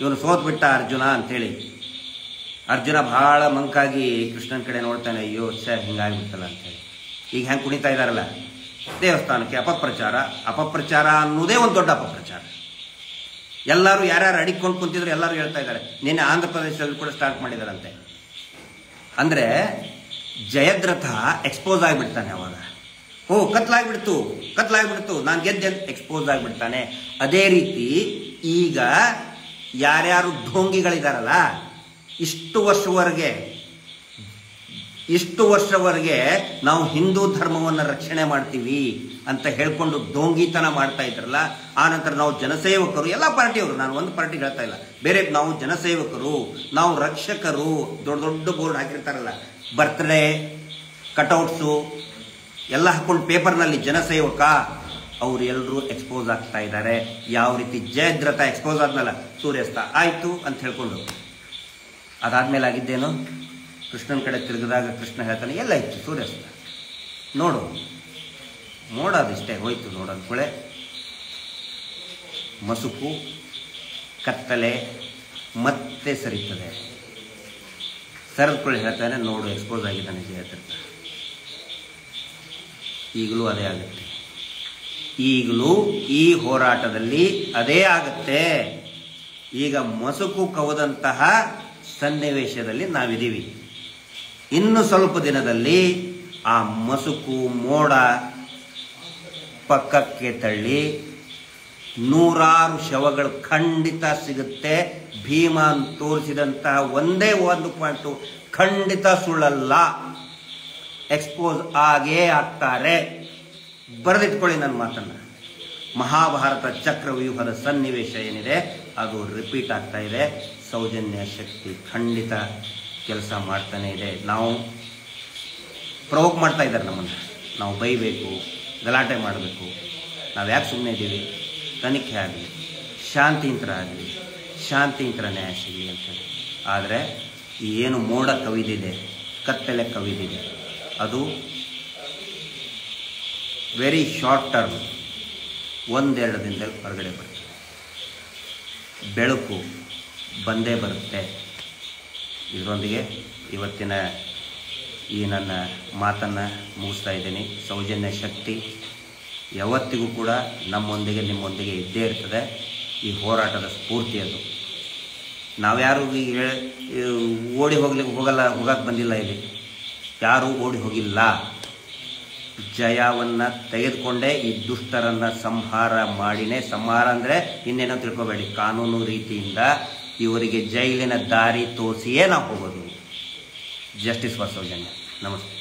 ಇವನು ಸೋತ್ಬಿಟ್ಟ ಅರ್ಜುನ ಅಂಥೇಳಿ. ಅರ್ಜುನ ಬಹಳ ಮಂಕಾಗಿ ಕೃಷ್ಣನ ಕಡೆ ನೋಡ್ತಾನೆ, ಅಯ್ಯೋ ಸರ್ ಹಿಂಗಾಗಿಬಿಡ್ತಲ್ಲ ಅಂತೇಳಿ. ಈಗ ಹೆಂಗೆ ಕುಣಿತಾ ಇದ್ದಾರಲ್ಲ ದೇವಸ್ಥಾನಕ್ಕೆ, ಅಪಪ್ರಚಾರ ಅನ್ನೋದೇ ಒಂದು ದೊಡ್ಡ ಅಪಪ್ರಚಾರ. ಎಲ್ಲರೂ ಯಾರ್ಯಾರು ಅಡಿಕೊಂಡು ಕುಂತಿದ್ರು ಎಲ್ಲರೂ ಹೇಳ್ತಾ ಇದ್ದಾರೆ. ನಿನ್ನೆ ಆಂಧ್ರ ಪ್ರದೇಶದಲ್ಲಿ ಕೂಡ ಸ್ಟಾರ್ಟ್ ಮಾಡಿದಾರಂತೆ. ಅಂದರೆ ಜಯದ್ರಥ ಎಕ್ಸ್ಪೋಸ್ ಆಗಿಬಿಡ್ತಾನೆ ಅವಾಗ. ಕತ್ಲಾಗ್ಬಿಡ್ತು, ನಾನು ಗೆದ್ದೆ ಅಂತ ಎಕ್ಸ್ಪೋಸ್ ಆಗಿಬಿಡ್ತಾನೆ. ಅದೇ ರೀತಿ ಈಗ ಯಾರ್ಯಾರು ಢೋಂಗಿಗಳಿದಾರಲ್ಲ, ಇಷ್ಟು ವರ್ಷವರೆಗೆ ನಾವು ಹಿಂದೂ ಧರ್ಮವನ್ನು ರಕ್ಷಣೆ ಮಾಡ್ತೀವಿ ಅಂತ ಹೇಳ್ಕೊಂಡು ಡೋಂಗಿತನ ಮಾಡ್ತಾ ಇದ್ರಲ್ಲ, ಆನಂತರ ನಾವು ಜನಸೇವಕರು, ಎಲ್ಲ ಪಾರ್ಟಿಯವರು, ನಾನು ಒಂದು ಪಾರ್ಟಿ ಹೇಳ್ತಾ ಇಲ್ಲ, ಬೇರೆ, ನಾವು ಜನಸೇವಕರು, ನಾವು ರಕ್ಷಕರು, ದೊಡ್ಡ ಬೋರ್ಡ್ ಹಾಕಿರ್ತಾರಲ್ಲ, ಬರ್ತ್ಡೇ ಕಟೌಟ್ಸು ಎಲ್ಲ ಹಾಕೊಂಡು ಪೇಪರ್ನಲ್ಲಿ ಜನಸೇವಕ, ಅವರು ಎಲ್ಲರೂ ಎಕ್ಸ್ಪೋಸ್ ಆಗ್ತಾ ಇದ್ದಾರೆ. ಯಾವ ರೀತಿ ಜಯದ್ರಥ ಎಕ್ಸ್ಪೋಸ್ ಆದ್ಮೇಲೆ ಸೂರ್ಯಾಸ್ತ ಆಯಿತು ಅಂತ ಹೇಳ್ಕೊಂಡು, ಅದಾದ್ಮೇಲೆ ಆಗಿದ್ದೇನು, ಕೃಷ್ಣನ ಕಡೆ ತಿರುಗಿದಾಗ ಕೃಷ್ಣ ಹೇಳ್ತಾನೆ, ಎಲ್ಲ ಇತ್ತು ಸೂರ್ಯಾಸ್ತ, ನೋಡು ನೋಡೋದಿಷ್ಟೇ ಹೋಯ್ತು ನೋಡು ಅಂದ್ಕೊಳ್ಳೆ. ಮಸುಕು ಕತ್ತಲೆ ಮತ್ತೆ ಸರಿತದೆ. ಸರಿದ್ಕೊಳ್ಳಿ ಹೇಳ್ತಾನೆ, ನೋಡು ಎಕ್ಸ್ಪೋಸ್ ಆಗಿದ್ದಾನೆ ಜಯದ್ರಥ. ಈಗಲೂ ಅದೇ ಆಗುತ್ತೆ. ಈಗಲೂ ಈ ಹೋರಾಟದಲ್ಲಿ ಅದೇ ಆಗುತ್ತೆ. ಈಗ ಮಸುಕು ಕವದಂತಹ ಸನ್ನಿವೇಶದಲ್ಲಿ ನಾವಿದ್ದೀವಿ. ಇನ್ನು ಸ್ವಲ್ಪ ದಿನದಲ್ಲಿ ಆ ಮಸುಕು ಮೋಡ ಪಕ್ಕಕ್ಕೆ ತಳ್ಳಿ ನೂರಾರು ಶವಗಳು ಖಂಡಿತ ಸಿಗುತ್ತೆ. ಭೀಮ ತೋರಿಸಿದಂತಹ ಒಂದೇ ಒಂದು ಪಾಯಿಂಟು ಖಂಡಿತ ಸುಳ್ಳಲ್ಲ, ಎಕ್ಸ್ಪೋಸ್ ಆಗೇ ಆಗ್ತಾರೆ. ಬರೆದಿಟ್ಕೊಳ್ಳಿ ನನ್ನ ಮಾತನ್ನು. ಮಹಾಭಾರತ ಚಕ್ರವ್ಯೂಹದ ಸನ್ನಿವೇಶ ಏನಿದೆ ಅದು ರಿಪೀಟ್ ಆಗ್ತಾ ಇದೆ. ಸೌಜನ್ಯ ಶಕ್ತಿ ಖಂಡಿತ ಕೆಲಸ ಮಾಡ್ತಾನೆ ಇದೆ. ನಾವು ಪ್ರವೋಕ್ ಮಾಡ್ತಾ ಇದ್ದಾರೆ ನಮ್ಮನ್ನು, ನಾವು ಬೈಬೇಕು, ಗಲಾಟೆ ಮಾಡಬೇಕು. ನಾವು ಯಾಕೆ ಸುಮ್ಮನೆ ಇದ್ದೀವಿ? ತನಿಖೆ ಆಗಲಿ, ಶಾಂತಿಂತರ ಆಗಲಿ, ಶಾಂತಿಂತರ ನ್ಯಾಯ ಸಿಗಲಿ ಅಂತೇಳಿ. ಆದರೆ ಏನು ಮೋಡ ಕವಿದಿದೆ, ಕತ್ತಲೆ ಕವಿದಿದೆ, ಅದು ವೆರಿ ಶಾರ್ಟ್ ಟರ್ಮ್, 1-2 ದಿನದಲ್ಲಿ ಹೊರಗಡೆ ಬರುತ್ತೆ. ಬೆಳಕು ಬಂದೇ ಬರುತ್ತೆ. ಇದರೊಂದಿಗೆ ಇವತ್ತಿನ ಈ ನನ್ನ ಮಾತನ್ನು ಮುಗಿಸ್ತಾ ಇದ್ದೀನಿ. ಸೌಜನ್ಯ ಶಕ್ತಿ ಯಾವತ್ತಿಗೂ ಕೂಡ ನಮ್ಮೊಂದಿಗೆ ನಿಮ್ಮೊಂದಿಗೆ ಇದ್ದೇ ಇರ್ತದೆ. ಈ ಹೋರಾಟದ ಸ್ಫೂರ್ತಿ ಅದು. ನಾವ್ಯಾರು ಹೋಗಕ್ಕೆ ಬಂದಿಲ್ಲ. ಇಲ್ಲಿ ಯಾರೂ ಓಡಿ ಹೋಗಿಲ್ಲ. ಜಯವನ್ನು ತೆಗೆದುಕೊಂಡೇ ಈ ದುಷ್ಟರನ್ನು ಸಂಹಾರ ಮಾಡಿನೇ, ಸಂಹಾರ ಅಂದರೆ ಇನ್ನೇನೋ ತಿಳ್ಕೊಬೇಡಿ, ಕಾನೂನು ರೀತಿಯಿಂದ ಇವರಿಗೆ ಜೈಲಿನ ದಾರಿ ತೋರಿಸಿಯೇ ನಾವು ಹೋಗೋದು. Justice for Soujanya. ನಮಸ್ತೆ.